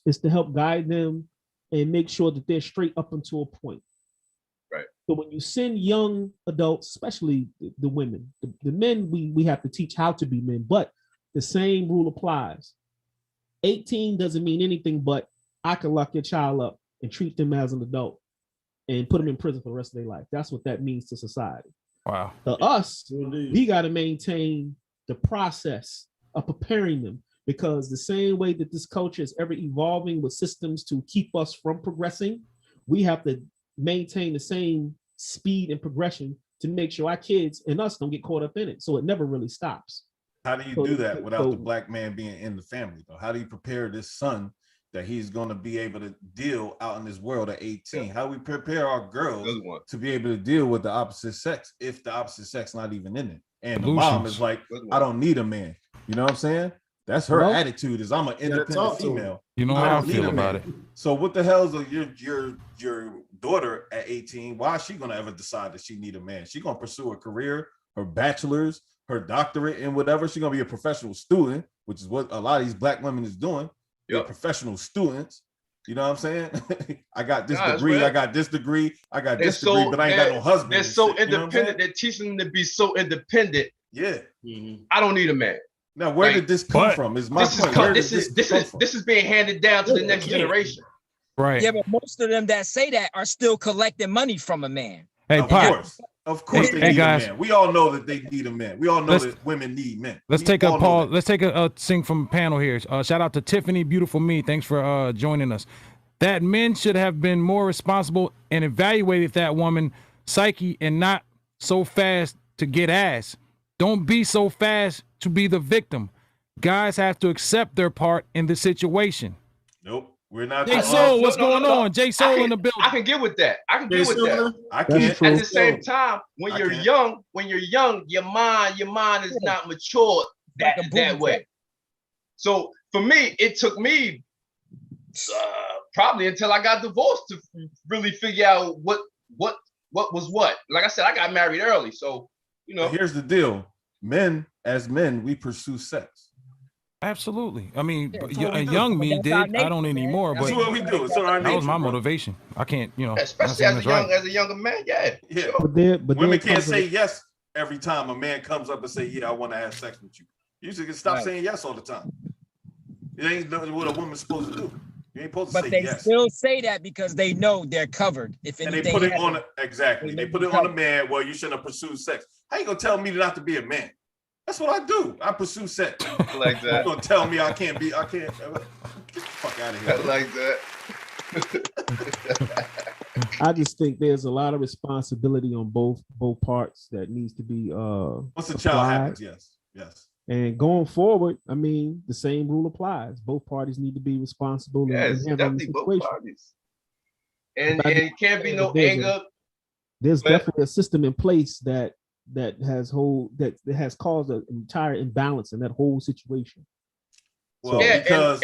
is to help guide them and make sure that they're straight up until a point. Right. So when you send young adults, especially the women, the men, we have to teach how to be men, but the same rule applies. 18 doesn't mean anything but I can lock your child up and treat them as an adult and put them in prison for the rest of their life. That's what that means to society. Wow. To us, we got to maintain the process of preparing them, because the same way that this culture is ever evolving with systems to keep us from progressing, we have to maintain the same speed and progression to make sure our kids and us don't get caught up in it. So it never really stops. How do you do that without the black man being in the family, though? How do you prepare this son that he's going to be able to deal out in this world at 18? How do we prepare our girls to be able to deal with the opposite sex if the opposite sex not even in it? And the mom is like, I don't need a man. You know what I'm saying? That's her attitude, is I'm an independent female. You know how I feel about it. So what the hell is your daughter at 18? Why is she going to ever decide that she need a man? She's going to pursue a career, her bachelor's, her doctorate, and whatever. She's going to be a professional student, which is what a lot of these black women is doing. They're professional students. You know what I'm saying? I got this degree, I got this degree, I got this degree, but I ain't got no husband. They're so independent. They're teaching them to be so independent. Yeah. I don't need a man. Now, where did this come from? Is my point. This is being handed down to the next generation. Right. Yeah, but most of them that say that are still collecting money from a man. Hey, Of course they need a man. We all know that they need a man. We all know that women need men. Let's take a pause. Let's take a sing from panel here. Shout out to Tiffany, beautiful me. Thanks for joining us. That men should have been more responsible and evaluated that woman psyche and not so fast to get ass. Don't be so fast to be the victim. Guys have to accept their part in the situation. Nope. We're not. J Soul, what's going on? J Soul in the building. I can get with that. I can get with that. I can't. At the same time, when you're young, your mind is not matured that way. So for me, it took me probably until I got divorced to really figure out what was what. Like I said, I got married early, so you know. Here's the deal: men, as men, we pursue sex. Absolutely. I mean, a young me did. I don't anymore. But that's what we do. It's our nature, that was my motivation. I can't, especially as a younger man. Yeah. Sure. But women can't say yes every time a man comes up and say, "Yeah, I want to have sex with you." You should stop saying yes all the time. It ain't what a woman's supposed to do. You ain't supposed to say yes. But they still say that because they know they're covered. If anything, and they put it on exactly. They put it on a man. Well, you shouldn't have pursued sex. How you gonna tell me not to be a man? That's what I do. I pursue sex. Like that. You're gonna tell me I can't. Get the fuck out of here. I like that. I just think there's a lot of responsibility on both parts that needs to be once a child happens, yes. And going forward, I mean, the same rule applies. Both parties need to be responsible. Yes, definitely both parties. And it can't be no anger. There's definitely a system in place that has caused an entire imbalance in that whole situation. Well, because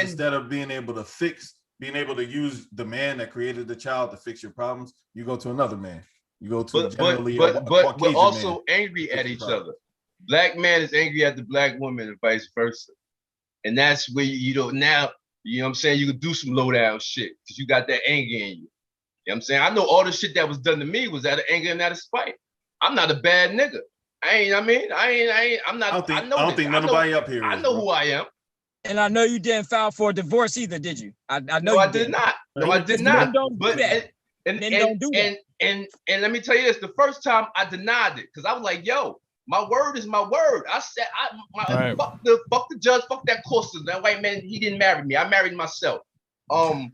instead of being able to use the man that created the child to fix your problems, you go to another man. You go to but we're also angry at each other. Black man is angry at the black woman and vice versa. And that's where you know what I'm saying, you can do some low down shit because you got that anger in you. You know what I'm saying? I know all the shit that was done to me was out of anger and out of spite. I'm not a bad nigga. I'm not. I don't think nobody up here. I know who I am. And I know you didn't file for a divorce either, did you? I know no, you I did not. No, I did not. Don't do that. And let me tell you this: the first time I denied it because I was like, "Yo, my word is my word." I said, fuck the judge, fuck that court system. That white man, he didn't marry me. I married myself. When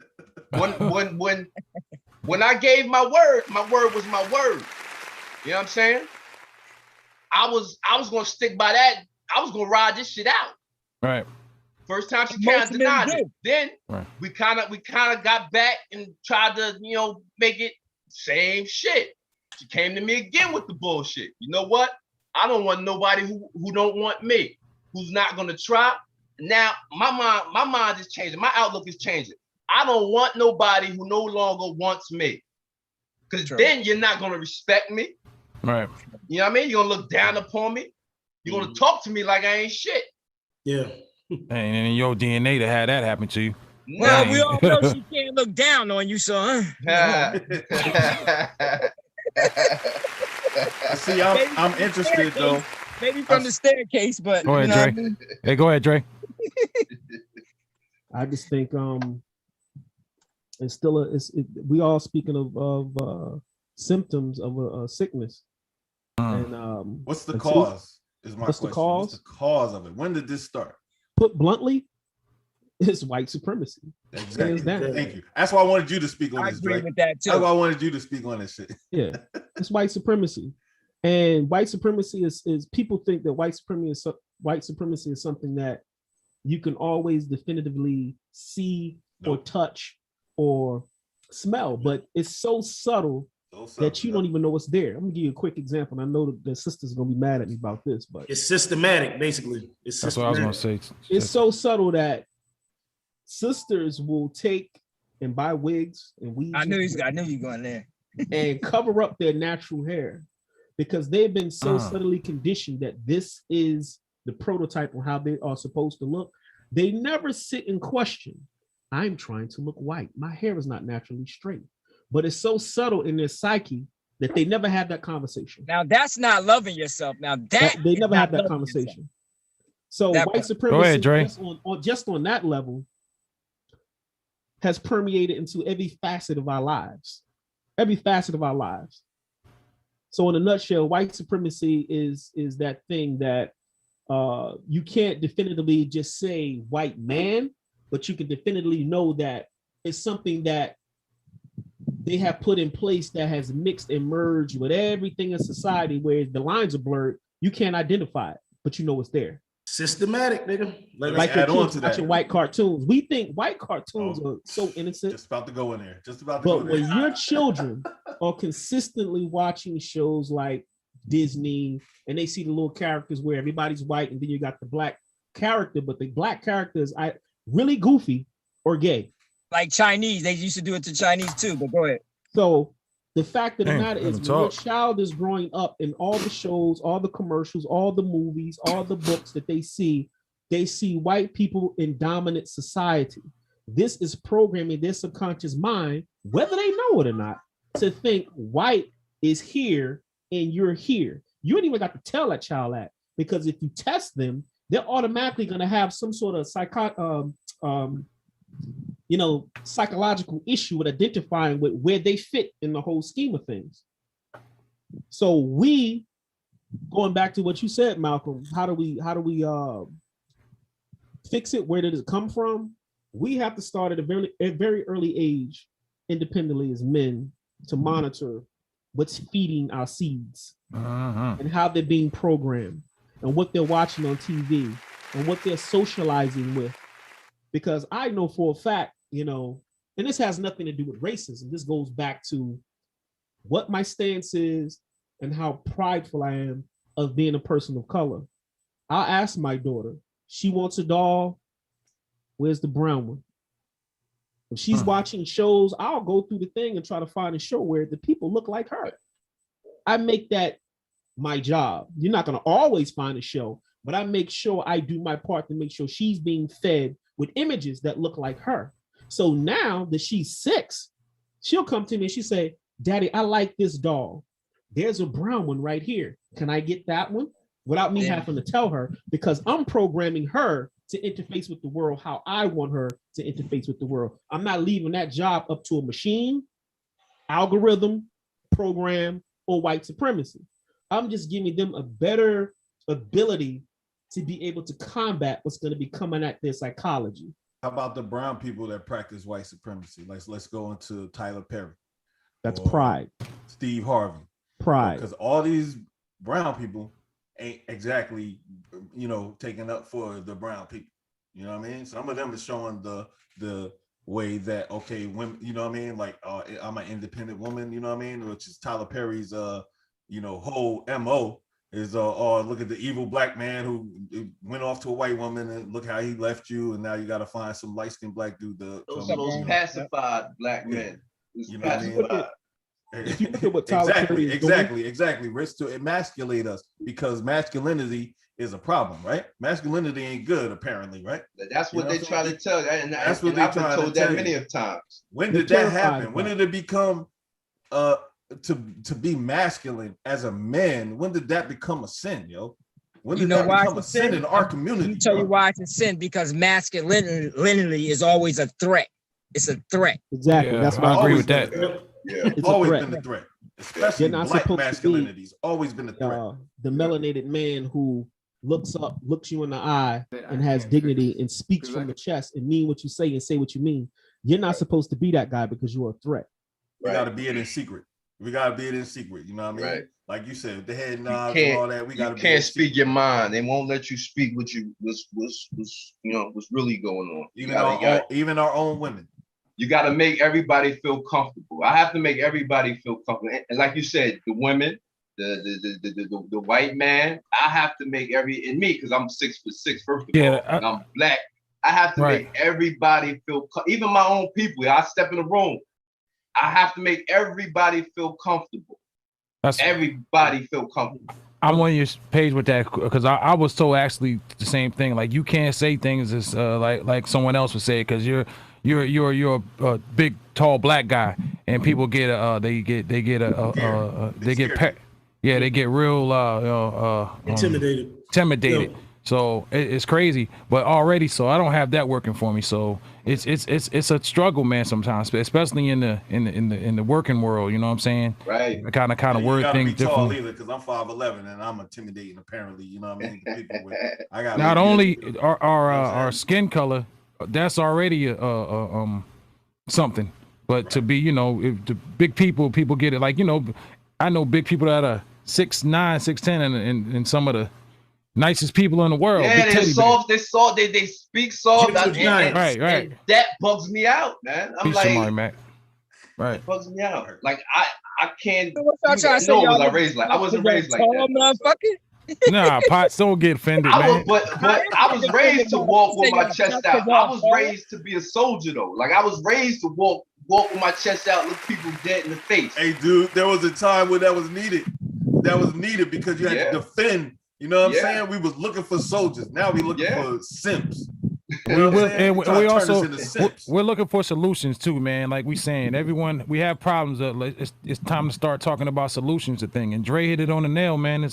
I gave my word was my word. You know what I'm saying? I was gonna stick by that. I was gonna ride this shit out. Right. First time she kind of denied it. Then we kind of got back and tried to, make it same shit. She came to me again with the bullshit. You know what? I don't want nobody who don't want me, who's not gonna try. Now my mind is changing. My outlook is changing. I don't want nobody who no longer wants me. Because then you're not gonna respect me. Right. You know what I mean? You're gonna look down upon me. You're gonna talk to me like I ain't shit. Yeah. And in your DNA to have that happen to you. Well, we all know she can't look down on you, son. See, I'm interested though. Maybe from the staircase, but Go ahead, Dre. Hey, go ahead, Dre. I just think it's still we all speaking of symptoms of a sickness. And what's the cause? Is my what's question. the cause? What's the cause of it? When did this start? Put bluntly, it's white supremacy. Exactly. Thank you. That's why I wanted you to speak on this. I agree Drake. with that too. That's why I wanted you to speak on this shit. Yeah, it's white supremacy, and white supremacy is people think that white supremacy is something that you can always definitively see or touch or smell, but it's so subtle that you don't even know what's there. I'm gonna give you a quick example. And I know the sister's gonna be mad at me about this, but it's systematic, basically. That's what I was gonna say. It's so subtle that sisters will take and buy wigs and weaves. I knew you going there. And cover up their natural hair because they've been so subtly conditioned that this is the prototype of how they are supposed to look. They never sit and question, I'm trying to look white. My hair is not naturally straight. But it's so subtle in their psyche that they never had that conversation. Now that's not loving yourself. Now that they never had that conversation. So white supremacy, just on that level, has permeated into every facet of our lives. Every facet of our lives. So in a nutshell, white supremacy is that thing that you can't definitively just say white man, but you can definitively know that it's something that they have put in place that has mixed and merged with everything in society where the lines are blurred. You can't identify it, but you know it's there. Systematic, nigga. Like your kids watching white cartoons. We think white cartoons are so innocent. Just about to go in there. But when your children are consistently watching shows like Disney and they see the little characters where everybody's white and then you got the black character, but the black character is really goofy or gay. Like Chinese, they used to do it to Chinese too, but go ahead. So the fact of the matter is, when your child is growing up in all the shows, all the commercials, all the movies, all the books that they see white people in dominant society. This is programming their subconscious mind, whether they know it or not, to think white is here and you're here. You ain't even got to tell that child that, because if you test them, they're automatically going to have some sort of psychological issue with identifying with where they fit in the whole scheme of things. So we, going back to what you said, Malcolm, how do we fix it? Where did it come from? We have to start at a very early age, independently as men, to monitor what's feeding our seeds and how they're being programmed and what they're watching on TV and what they're socializing with. Because I know for a fact, and this has nothing to do with racism. This goes back to what my stance is and how prideful I am of being a person of color. I'll ask my daughter, she wants a doll, where's the brown one? If she's watching shows, I'll go through the thing and try to find a show where the people look like her. I make that my job. You're not going to always find a show, but I make sure I do my part to make sure she's being fed with images that look like her. So now that she's 6, she'll come to me and she say, Daddy, I like this doll. There's a brown one right here. Can I get that one? Without me having to tell her, because I'm programming her to interface with the world how I want her to interface with the world. I'm not leaving that job up to a machine, algorithm, program, or white supremacy. I'm just giving them a better ability to be able to combat what's going to be coming at their psychology. How about the brown people that practice white supremacy? Let's go into Tyler Perry. That's pride. Steve Harvey. Pride. Because all these brown people ain't exactly, taking up for the brown people. You know what I mean? Some of them are showing the way that, okay, women, you know what I mean? Like, I'm an independent woman, you know what I mean? Which is Tyler Perry's, whole MO. Is look at the evil black man who went off to a white woman and look how he left you, and now you got to find some light-skinned black dude. Those are those pacified black men. You know what I mean? If you look at what Tyler Perry is doing, exactly. Rich, to emasculate us because masculinity is a problem, right? Masculinity ain't good, apparently, right? That's what they try to tell you, and that's what I've they been try told to that tell many you. of times. When did that happen? When did it become to be masculine as a man? When did that become a sin, yo? When did that become a sin in our community? Let me tell you why it's a sin, because masculinity is always a threat. It's a threat. Exactly. Yeah, That's why I agree with that. Yeah, It's always a threat. been a threat. Especially You're not black supposed to be, masculinity's always been a threat. the melanated man who looks you in the eye and has dignity and speaks from the chest and mean what you say and say what you mean. You're not supposed to be that guy because you're a threat. We got to be it in secret. We got to be it in secret. You know what I mean? Right. Like you said, the head nods and all that. We got to. You can't speak your mind. They won't let you speak what you what's really going on. Even our own women. You got to make everybody feel comfortable. I have to make everybody feel comfortable. And like you said, the women, the white man, I have to make me, because I'm 6'6", first of all, and I'm black. I have to make everybody feel, even my own people. I step in the room. I have to make everybody feel comfortable. Everybody feel comfortable. I'm on your page with that because I was told actually the same thing. Like you can't say things as like someone else would say because you're a big tall black guy and people get they get real intimidated. So it's crazy, but already, so I don't have that working for me. So it's a struggle, man. Sometimes, especially in the working world. You know what I'm saying? Right. I kind of word things different. Because I'm 5'11" and I'm intimidating. Apparently, you know what I mean. People with, I got not only our skin color, that's already something, but to be, if the big people get it. Like I know big people that are 6'9", 6'10", and some of the nicest people in the world. Yeah, they're soft. They speak soft. Right. That bugs me out, man. I'm like, right. It bugs me out. Like I can't. I wasn't raised like that. Nah, Pots, don't get offended, man. But I was raised to walk with my chest out. I was raised to be a soldier, though. Like I was raised to walk with my chest out, look people dead in the face. Hey, dude, there was a time when that was needed. That was needed because you had to defend. You know what I'm saying? We was looking for soldiers. Now we looking for simps. We're looking for solutions too, man. Like we saying, everyone, we have problems. It's time to start talking about solutions to things. And Dre hit it on the nail, man.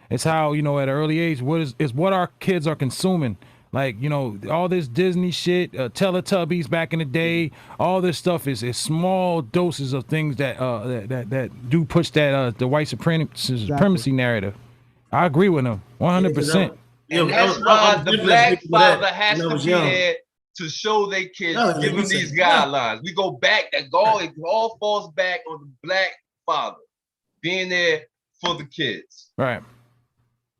It's how, at an early age, what our kids are consuming. Like, all this Disney shit, Teletubbies back in the day, all this stuff is small doses of things that do push that the white supremacy narrative. I agree with him 100%. And that's why the black father has to be there to show their kids, give them these guidelines. We go back, it all falls back on the black father being there for the kids. Right.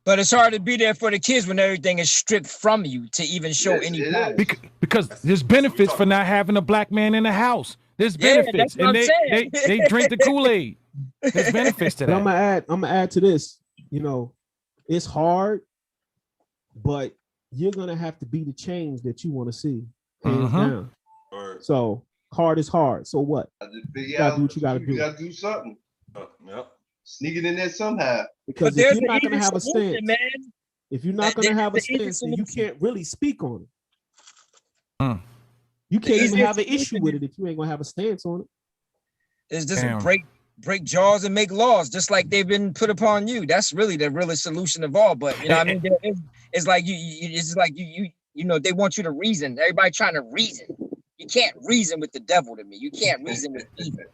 But it's hard to be there for the kids when everything is stripped from you to even show any power. Because there's benefits for not having a black man in the house. There's benefits, and they drink the Kool-Aid. There's benefits to that. I'm gonna add to this. It's hard, but you're gonna have to be the change that you want to see, hands down. So hard is hard. So what? You gotta do what you gotta do. You gotta do something. Sneak it in there somehow. Because if you're not gonna have a stance, if you're not gonna have a stance, then you can't really speak on it. You can't even have an issue with it if you ain't gonna have a stance on it. It's just break jaws and make laws, just like they've been put upon you. That's really the realest solution of all. But I mean, it's like they want you to reason. Everybody trying to reason. You can't reason with the devil to me. You can't reason with evil.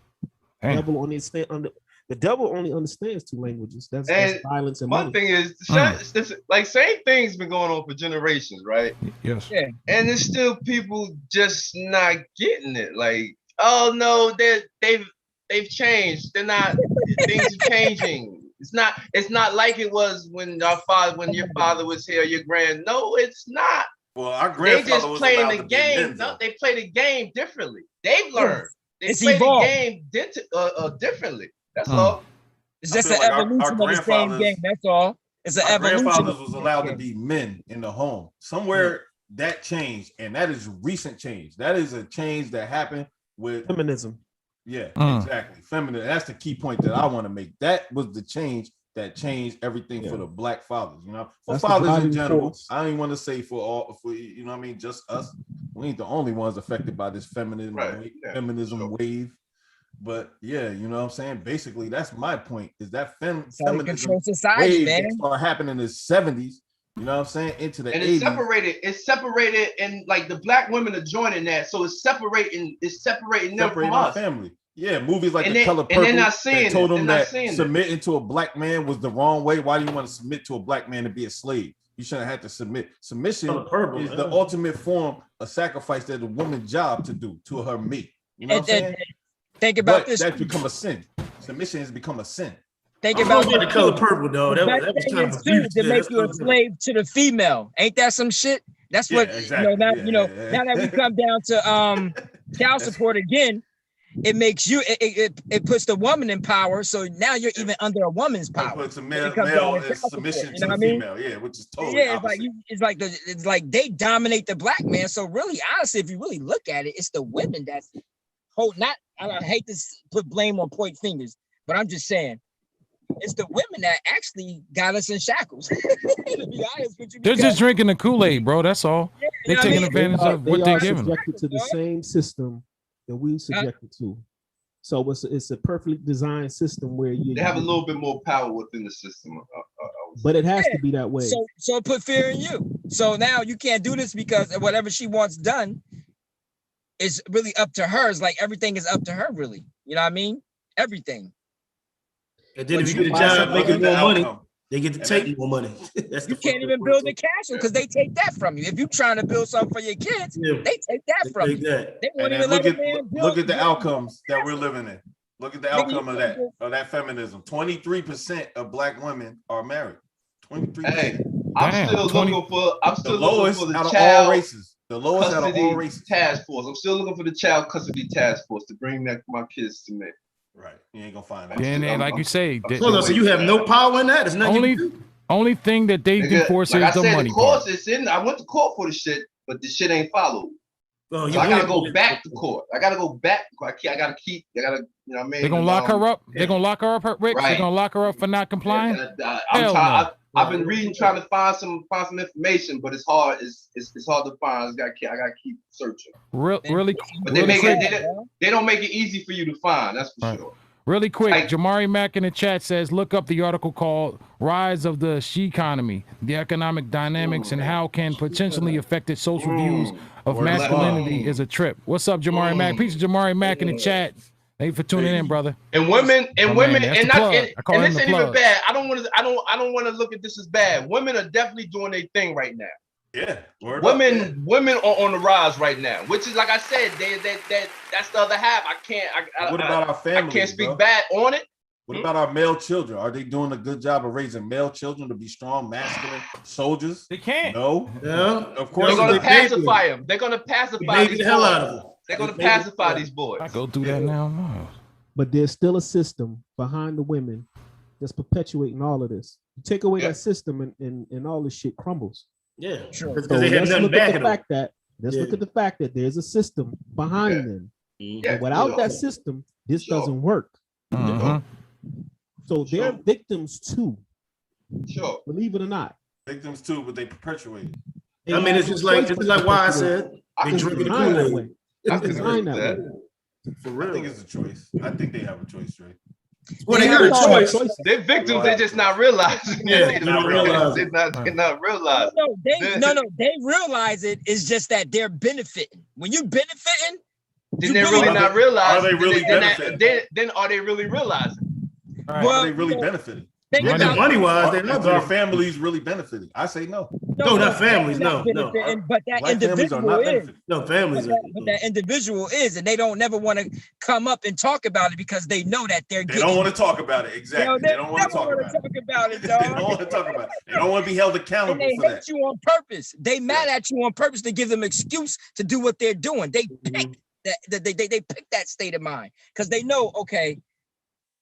The devil only understands two languages. That's violence and money. One thing is, like same thing's been going on for generations, right? Yes. Yeah. And there's still people just not getting it. Like, oh no, they've changed. They're not. Things are changing. It's not like it was when your father was here. Your grand. No, it's not. Well, our grandfather they just was playing allowed the to game. No, they play the game differently. They've learned. They play evolved. the game differently. That's all. It's just an evolution of the same game. That's all. It's an evolution. Grandfathers was allowed to be men in the home. Somewhere that changed, and that is recent change. That is a change that happened with feminism. Yeah, exactly. Feminine. That's the key point that I want to make. That was the change that changed everything for the black fathers. You know, for That's the fathers in driving general. force. I don't want to say for all, for you know what I mean, just us. We ain't the only ones affected by this feminism wave. But yeah, you know what I'm saying? Basically, that's my point. Is that feminism control society, wave man. that started happening in the 70s, you know what I'm saying, into the And 80s. it's separated, and like the black women are joining that, so it's separating them Separating from our us. family. Yeah, movies like And The they- Color and Purple they're not that seeing told it. them They're not that seeing it. submitting to a black man was the wrong way. Why do you want to submit to a black man to be a slave? You shouldn't have to submit. Submission Color Purple, is man. the ultimate form of sacrifice that a woman's job to do to her mate. You know what I'm saying? Think about But this. that's become a sin. Submission has become a sin. Think I'm about talking about this The Color too. Purple, though. The That best was thing kind of is, a too, abuse. to Yeah, make that's you a Color Purple. slave to the female. Ain't that some shit? That's what exactly. now Yeah. now that we come down to child support again, it makes you it puts the woman in power. So now you're even under a woman's power. It's a when it male comes down to child support, submission you to know what the I mean? female, yeah, which is totally Yeah, opposite. it's like they dominate the black man. So really, honestly, if you really look at it, it's the women that's I hate to put blame on point fingers, but I'm just saying it's the women that actually got us in shackles. To be honest with you, They're just drinking the Kool-Aid, bro. That's all. you They're know what I taking mean? advantage of what they they're are giving. subjected to the same system that we subjected to. So it's a perfectly designed system where They have a little bit more power within the system. but it has to be that way. So it put fear in you. So now you can't do this because whatever she wants done is really up to her. It's like everything is up to her, really. You know what I mean? Everything. And then But if you you get a job find making the more money, outcome. they get to take more money. That's You can't even build a castle because they take that from you. If you're trying to build something for your kids, they take that from you. They won't And even then let look a man at build. look at the outcomes that we're living in. Look at the Nigga, outcome you of that feminism. 23% of black women are married. 23%. Hey, I'm still looking for the lowest looking for the out of child all races. The lowest out of all custody races. task force. I'm still looking for the child custody task force to bring my kids to me. Right. You ain't gonna find that. Yeah, and they, like you say, Hold on, so you have no power in that? There's nothing you can do? only thing that they Nigga, enforce like is I the said, money the part. course is in. I went to court for the shit, but the shit ain't followed. Oh, So I gotta go back to court. I gotta go back. I gotta, you know what I mean? They're gonna lock her up. They're gonna lock her up, Rick. They're Right. gonna lock her up for not complying. I'm Hell no. I've been reading, trying to find some information, but it's hard. It's hard to find. I gotta keep searching. Really, But they really make quick. they don't make it easy for you to find. That's for sure. Really quick, Jamari Mack in the chat says, look up the article called Rise of the She Economy, the Economic Dynamics and How Can Potentially Affected Social Views of Word of Masculinity is a Trip. What's up, Jamari Mack? Peace to Jamari Mack in the chat. Thank you for tuning in, brother. And women, My man, that's and the plug. I call and him this the ain't even plug. bad. I don't want to look at this as bad. Women are definitely doing their thing right now. Yeah. Women are on the rise right now, which is like I said, that's the other half. What about our families? I can't speak bro? bad on it. What about our male children? Are they doing a good job of raising male children to be strong, masculine soldiers? They can't. No. Yeah. Of course. They're gonna not. pacify them. They're gonna pacify Baby these the hell boys. out of them. They're gonna pacify these boys. I go through that now. No. But there's still a system behind the women that's perpetuating all of this. You take away that system and all this shit crumbles. Yeah, So because they have let's nothing look at back the at them. fact that look at the fact that there's a system behind them. And without that system, this doesn't work. So they're victims too. Sure. Believe it or not. Victims too, but they perpetuate it. I mean, it's just like why I said they It's drinking the designed that Kool-Aid. way. It's designed that way. For I real. think it's a choice. I think they have a choice, Trey. Well, they got a choice. They're victims. They're just not realizing. Yeah, it. they don't realize it. They're not realizing. No, they realize it. It's just that they're benefiting. When you benefiting, Then they're really not realizing. Are they really benefiting? Then are they really realizing? Are they really benefiting? Think about Money-wise, they're not Is our benefiting. families really benefiting? I say no. No, not families. No, they're no. benefiting, but that Black families are individual not is. benefiting. No, families. But that individual is, and they don't never want to come up and talk about it because they know that they're They getting. don't want to talk about it. Exactly. They They don't want to talk wanna about it. talk about it, They dog. don't want to talk about it. They don't want to be held And accountable they for hate that. you on purpose. They mad at you on purpose to give them excuse to do what they're doing. They pick that they pick that state of mind because they know, okay,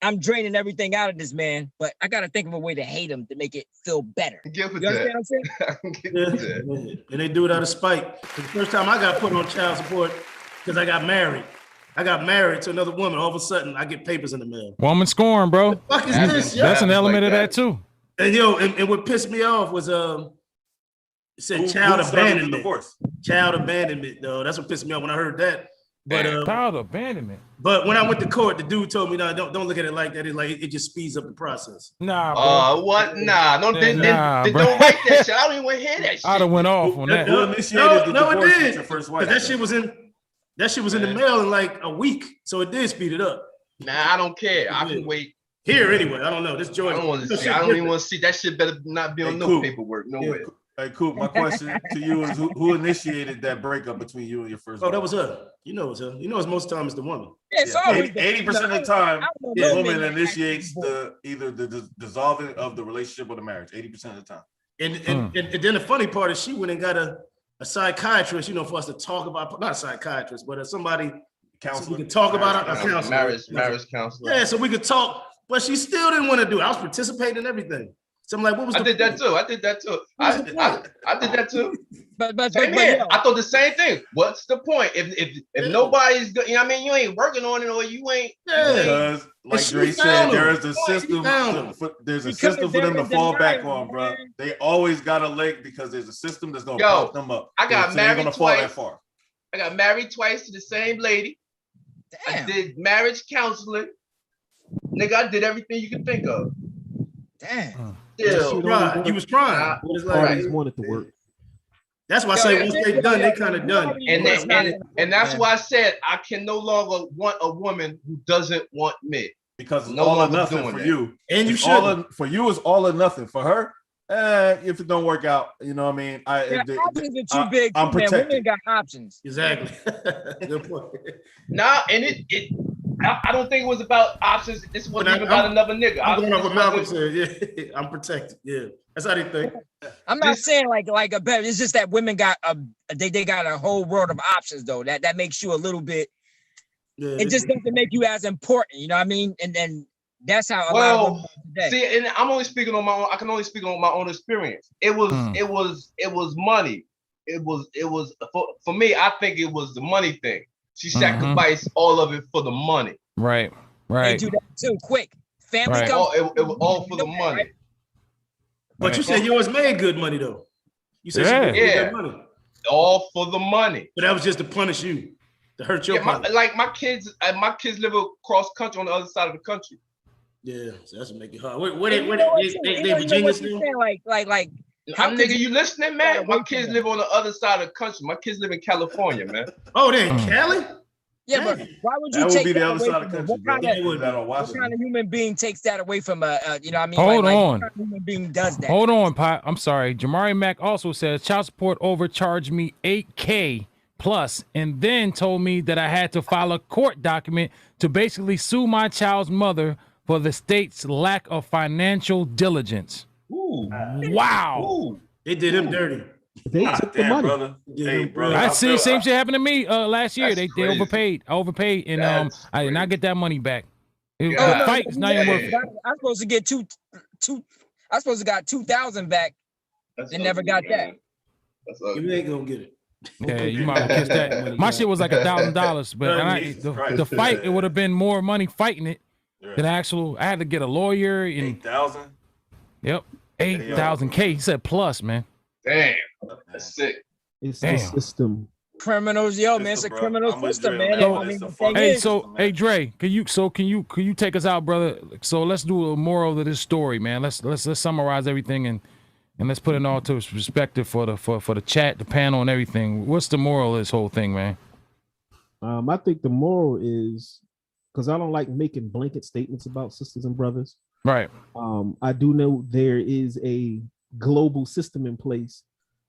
I'm draining everything out of this man, but I gotta think of a way to hate him to make it feel better. You understand what I'm saying? Yeah. And they do it out of spite. The first time I got put on child support because I got married, I got married to another woman. All of a sudden, I get papers in the mail. Woman scorn, bro. Fuck is this, yo? That's an element of that too. And and what pissed me off was it said Who child started the abandonment. divorce? Child abandonment, though. That's what pissed me off when I heard that. But Child abandonment. But when I went to court, the dude told me, "No, don't look at it like that. It just speeds up the process." Nah, bro. What? Nah, no, Nah, then bro. don't write that shit. I don't even want to hear that shit. I'd have went off on that. Who initiated the No, it divorce did. with your first wife? 'Cause that shit was in the mail in like a week, so it did speed it up. Nah, I don't care. I can wait. Here anyway. I don't know. This I Georgia. don't want to see. I don't even want to see that shit. Better not be on no Coop. paperwork. No way. Hey, Coop, my question to you is who initiated that breakup between you and your first wife? Oh, that was her. You know it's her. You know it's most times the woman. Yeah, it's always 80% of the time, the know woman men initiates either the dissolving of the relationship or the marriage. 80% of the time. And then the funny part is she went and got a psychiatrist, for us to talk about, not a psychiatrist, but somebody counselor. So we could talk about a counselor. Marriage counselor. Yeah, so we could talk, but she still didn't want to do it. I was participating in everything. So I'm like, what was I did that too. I did that too. I did that too. But same here. I thought the same thing. What's the point if nobody's good? You know what I mean? You ain't working on it, or you ain't. Because, like Dre said, there is a system. There's a system for them to fall back on, bro. They always got a leg because there's a system that's gonna prop them up. I got so married they're gonna twice. fall that far. I got married twice to the same lady. Damn. I did marriage counseling. Nigga, I did everything you can think of. Damn. Still, you was trying. Always wanted to work. That's why I say once they done, they kind of done. And that's why I said I can no longer want a woman who doesn't want me. Because it's No all or longer nothing doing for that. you. And you It's all shouldn't. for you, it's all or nothing. For her, if it don't work out, you know what I mean? Options are too big. I'm Man, protected. women got options. Exactly. Good point. Nah, and I don't think it was about options. This wasn't even about another nigga. I'm going off what Malcolm said. Yeah, I'm protected. Yeah, that's how they think. I'm not saying like a better. It's just that women got they got a whole world of options though. That makes you a little bit. Yeah, it just doesn't make you as important. You know what I mean? And then that's how a lot of women are today. See, and I'm only speaking on my own. I can only speak on my own experience. It was money. It was for me. I think it was the money thing. She sacrificed all of it for the money. Right. They do that too. Quick. Family comes. It was all for the money. But you said yours made good money though. You said she made good money. All for the money. But that was just to punish you, to hurt your pocket. My kids live across country on the other side of the country. Yeah, so that's what make it hard. They Virginia still? Like. Nigga, you listening, man? My kids live on the other side of the country. My kids live in California, man. Oh, they're in Cali? Yeah, but why would you That would take be the that other away side of the from country, them? bro. What kind of human being takes that away from you know what I mean? Hold on. What kind of human being does that? Hold on, Pot. I'm sorry. Jamari Mack also says child support overcharged me $8K plus, and then told me that I had to file a court document to basically sue my child's mother for the state's lack of financial diligence. Ooh. Wow. Ooh. They did him dirty. They took the money. Brother. Hey, brother. I see same shit happened to me last year. That's They overpaid. I overpaid, and I did not get that money back. The fight is not even worth it. I'm supposed to get two. I'm supposed to got 2,000 back. And never got that. You ain't gonna get it. Yeah, you might have kissed that. My shit was like $1,000, but the fight, it would have been more money fighting it than actual. I had to get a lawyer and 8,000. Yep, 8,000K. He said plus, man. Damn, that's sick. It's the system. Criminals, yo, man, it's a criminal system, man. Hey, Dre, can you take us out, brother? So let's do a moral of this story, man. Let's summarize everything and let's put it all to its perspective for the chat, the panel, and everything. What's the moral of this whole thing, man? I think the moral is, because I don't like making blanket statements about sisters and brothers. Right. I do know there is a global system in place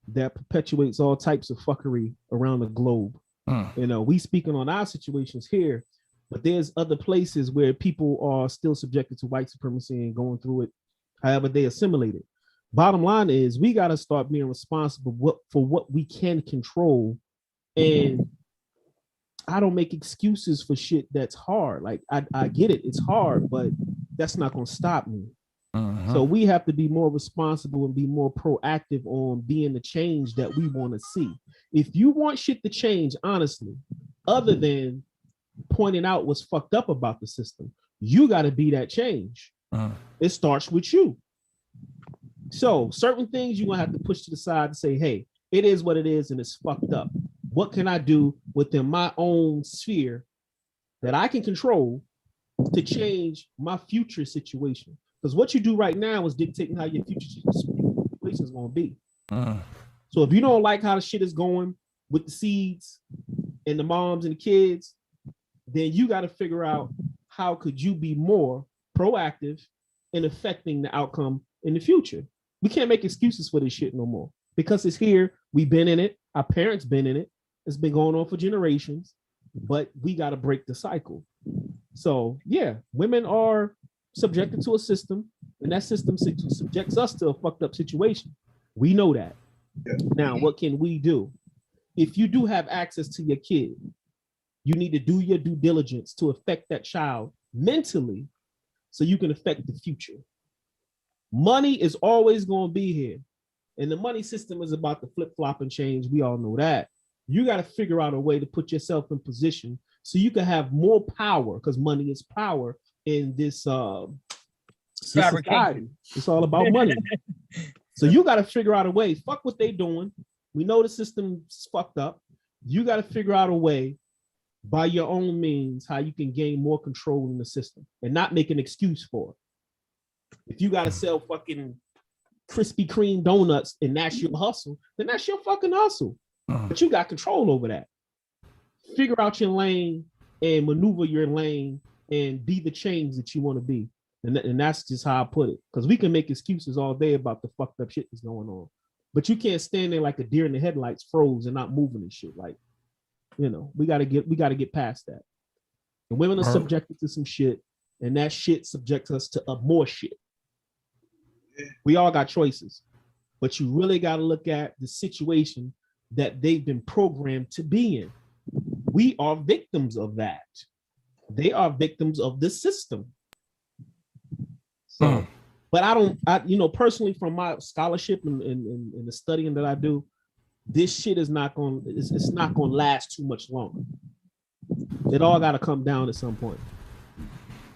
that perpetuates all types of fuckery around the globe. You know, we speaking on our situations here, but there's other places where people are still subjected to white supremacy and going through it however they assimilate it. Bottom line is we got to start being responsible for what we can control. And I don't make excuses for shit that's hard. Like I get it, it's hard, but that's not going to stop me. So we have to be more responsible and be more proactive on being the change that we want to see. If you want shit to change, honestly, other than pointing out what's fucked up about the system. You got to be that change. It starts with you. So certain things you're going to have to push to the side and say, hey, it is what it is and it's fucked up. What can I do within my own sphere that I can control to change my future situation? Because what you do right now is dictating how your future situation is going to be. So if you don't like how the shit is going with the seeds and the moms and the kids, then you got to figure out how could you be more proactive in affecting the outcome in the future. We can't make excuses for this shit no more because it's here. We've been in it. Our parents been in it. It's been going on for generations, but we got to break the cycle. So yeah, women are subjected to a system, and that system subjects us to a fucked up situation. We know that. Now, what can we do? If you do have access to your kid, you need to do your due diligence to affect that child mentally so you can affect the future. Money is always going to be here. And the money system is about to flip-flop and change. We all know that. You got to figure out a way to put yourself in position so you can have more power, because money is power in this society. It's all about money. So you got to figure out a way. Fuck what they doing. We know the system's fucked up. You got to figure out a way by your own means how you can gain more control in the system and not make an excuse for it. If you got to sell fucking Krispy Kreme donuts and that's your hustle, then that's your fucking hustle. But you got control over that. Figure out your lane and maneuver your lane and be the change that you want to be. And that's just how I put it. Because we can make excuses all day about the fucked up shit that's going on. But you can't stand there like a deer in the headlights, froze and not moving and shit. Like, you know, we gotta get past that. And women are subjected to some shit, and that shit subjects us to more shit. We all got choices, but you really got to look at the situation that they've been programmed to be in. We are victims of that. They are victims of the system. So, but personally, from my scholarship and the studying that I do, this shit is not going. It's not going to last too much longer. It all got to come down at some point.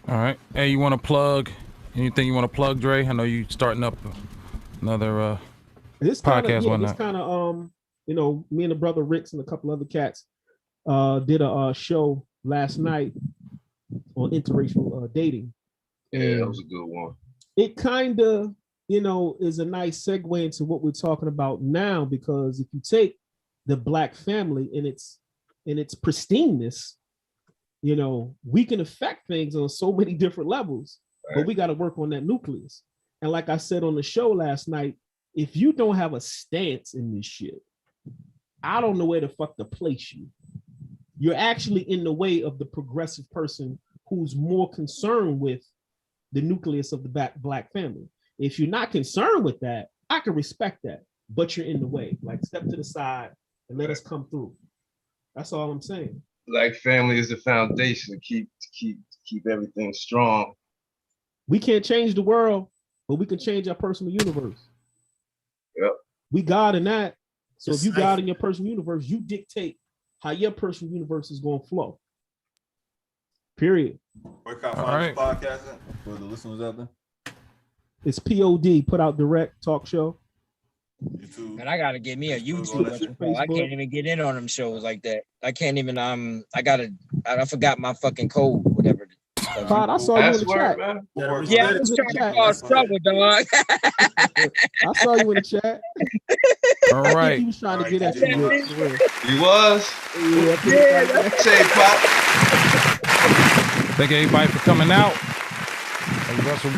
All right. Hey, you want to plug anything you want to plug, Dre? I know you starting up another podcast one night. It's kind of me and the brother Ricks and a couple other cats did a show last night on interracial dating. Yeah, that was a good one. It kind of, is a nice segue into what we're talking about now, because if you take the Black family in its pristineness, we can affect things on so many different levels, but we got to work on that nucleus. And like I said on the show last night, if you don't have a stance in this shit, I don't know where the fuck to place you. You're actually in the way of the progressive person who's more concerned with the nucleus of the Black family. If you're not concerned with that, I can respect that, but you're in the way. Like, step to the side and let us come through. That's all I'm saying. Black family is the foundation to keep everything strong. We can't change the world, but we can change our personal universe. Yep. We God in that. So if you God in your personal universe, you dictate how your personal universe is going to flow. Period. Where can I find this podcast for the listeners out there? It's POD, Put Out Direct Talk Show. YouTube. And I gotta get me a YouTube. I can't even get in on them shows like that. I can't even. I forgot my fucking code, whatever. Todd, I saw you in the chat. Man. Yeah, I was trying to cause trouble, dog. I saw you in the chat. All right. He was trying to get at you. He was. Yeah. Say, Pop. Thank everybody for coming out. Russell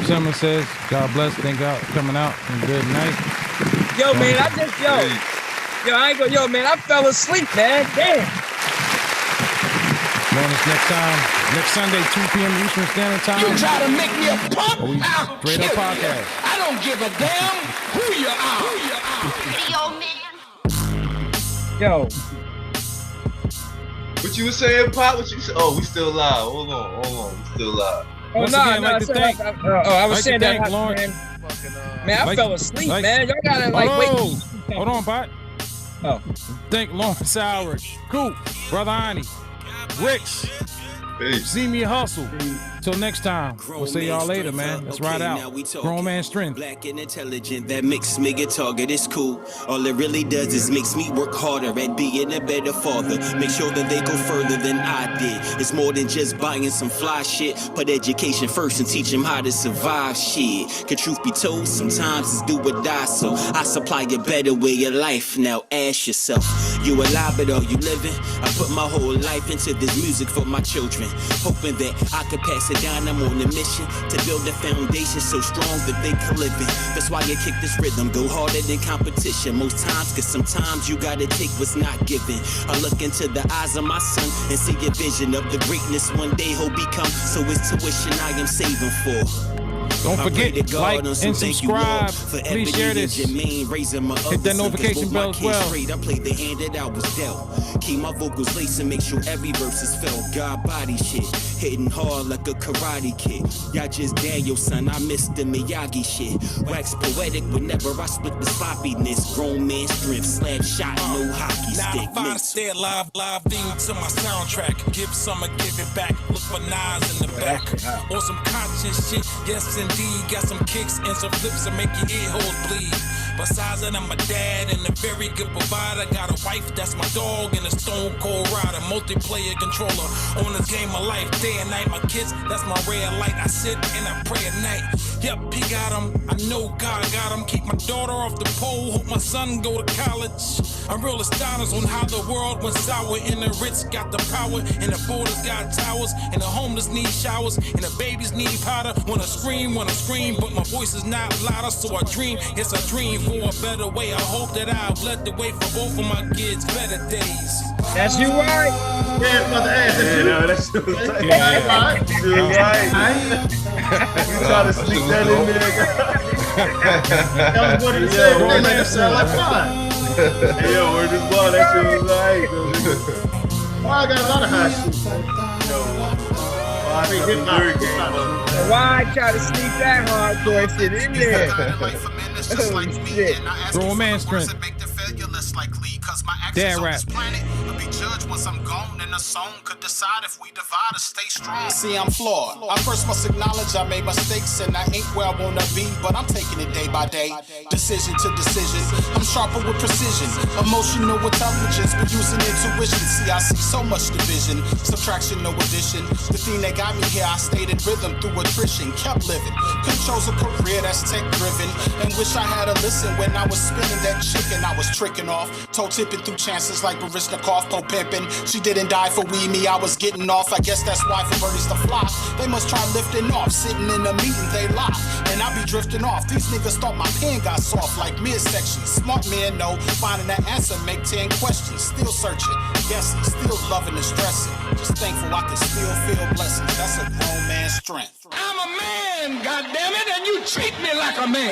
Simmons says, God bless, thank God for coming out, and good night. Yo, man, I fell asleep, man. Damn. Join us next Sunday, 2 p.m. Eastern Standard Time. You try to make me a punk? I'll Straight Up Podcast. I don't give a damn who you are. Yo. What you were saying, Pop? What you said? Oh, we still live. Hold on. We still live. Oh, I was saying that, man, I fell asleep, man. Y'all gotta wait. Hold on, Pot. Oh. Thank Lawrence Howard, Coop, Brother Ani, Ricks. See me hustle. Till next time. We'll see y'all later, man. Let's ride out. Grown man strength. Black and intelligent, that makes me a target. It's cool. All it really does is makes me work harder at being a better father. Make sure that they go further than I did. It's more than just buying some fly shit. Put education first and teach them how to survive shit. Cause truth be told, sometimes it's do or die. So I supply a better way of life. Now ask yourself, you alive but are you living? I put my whole life into this music for my children, hoping that I could pass it down. I'm on a mission to build a foundation so strong that they can live in. That's why you kick this rhythm, go harder than competition most times, cause sometimes you gotta take what's not given. I look into the eyes of my son and see a vision of the greatness one day he'll become. So it's tuition I am saving for. Don't forget, like and subscribe. Please share this. Hit that notification bell as well. I played the hand that I was dealt. Keep my vocals laced and make sure every verse is felt. God body shit, hitting hard like a karate kid. Y'all just Daniel, son, I missed the Miyagi shit. Wax poetic whenever I split the sloppiness. Grown man strength, slap shot, no hockey stick. Now I stay live theme to my soundtrack. Give some and give it back. Look for Nas in the back. On some conscious shit, yes indeed. Got some kicks and some flips that make your ear holes bleed. Besides that, I'm a dad and a very good provider. Got a wife, that's my dog, and a stone cold rider. Multiplayer controller on this game of life. Day and night, my kids, that's my ray of light. I sit and I pray at night. Yep, he got him. I know God got him. Keep my daughter off the pole. Hope my son go to college. I'm real astonished on how the world went sour. And the rich got the power. And the borders got towers. And the homeless need showers. And the babies need powder. Wanna scream, but my voice is not louder. So I dream, yes I dream for a better way. I hope that I've led the way for both of my kids' better days. That's you right. Yeah, mother ass. That's you. No, that's right. Yeah. You trying to sneak that in there. That was what he said. They like to sound like fun. Hey, yo, where this ball? That shit was alright. Oh, I got a lot of high shit. Why try to sneak that hardcore shit in there? Grown man strength. Dad rap. Once I'm gone, and the song could decide if we divide or stay strong. See, I'm flawed. I first must acknowledge I made mistakes and I ain't where I wanna be, but I'm taking it day by day, decision to decision. I'm sharper with precision, emotional intelligence, but using intuition. See, I see so much division, subtraction, no addition. The thing that got me here, I stayed in rhythm through attrition, kept living. Could chose a career that's tech driven, and wish I had a listen when I was spinning that chicken. I was tricking off, toe tipping through chances like Barishnikov, po pimping. She didn't die for me, I was getting off. I guess that's why for birdies to fly, they must try lifting off. Sitting in a meeting, they lie, and I be drifting off. These niggas thought my pen got soft like midsection. Smart men know, finding that answer make 10 questions. Still searching, guessing, still loving and stressing. Just thankful I can still feel blessings. That's a grown man's strength. I'm a man, goddammit, and you treat me like a man.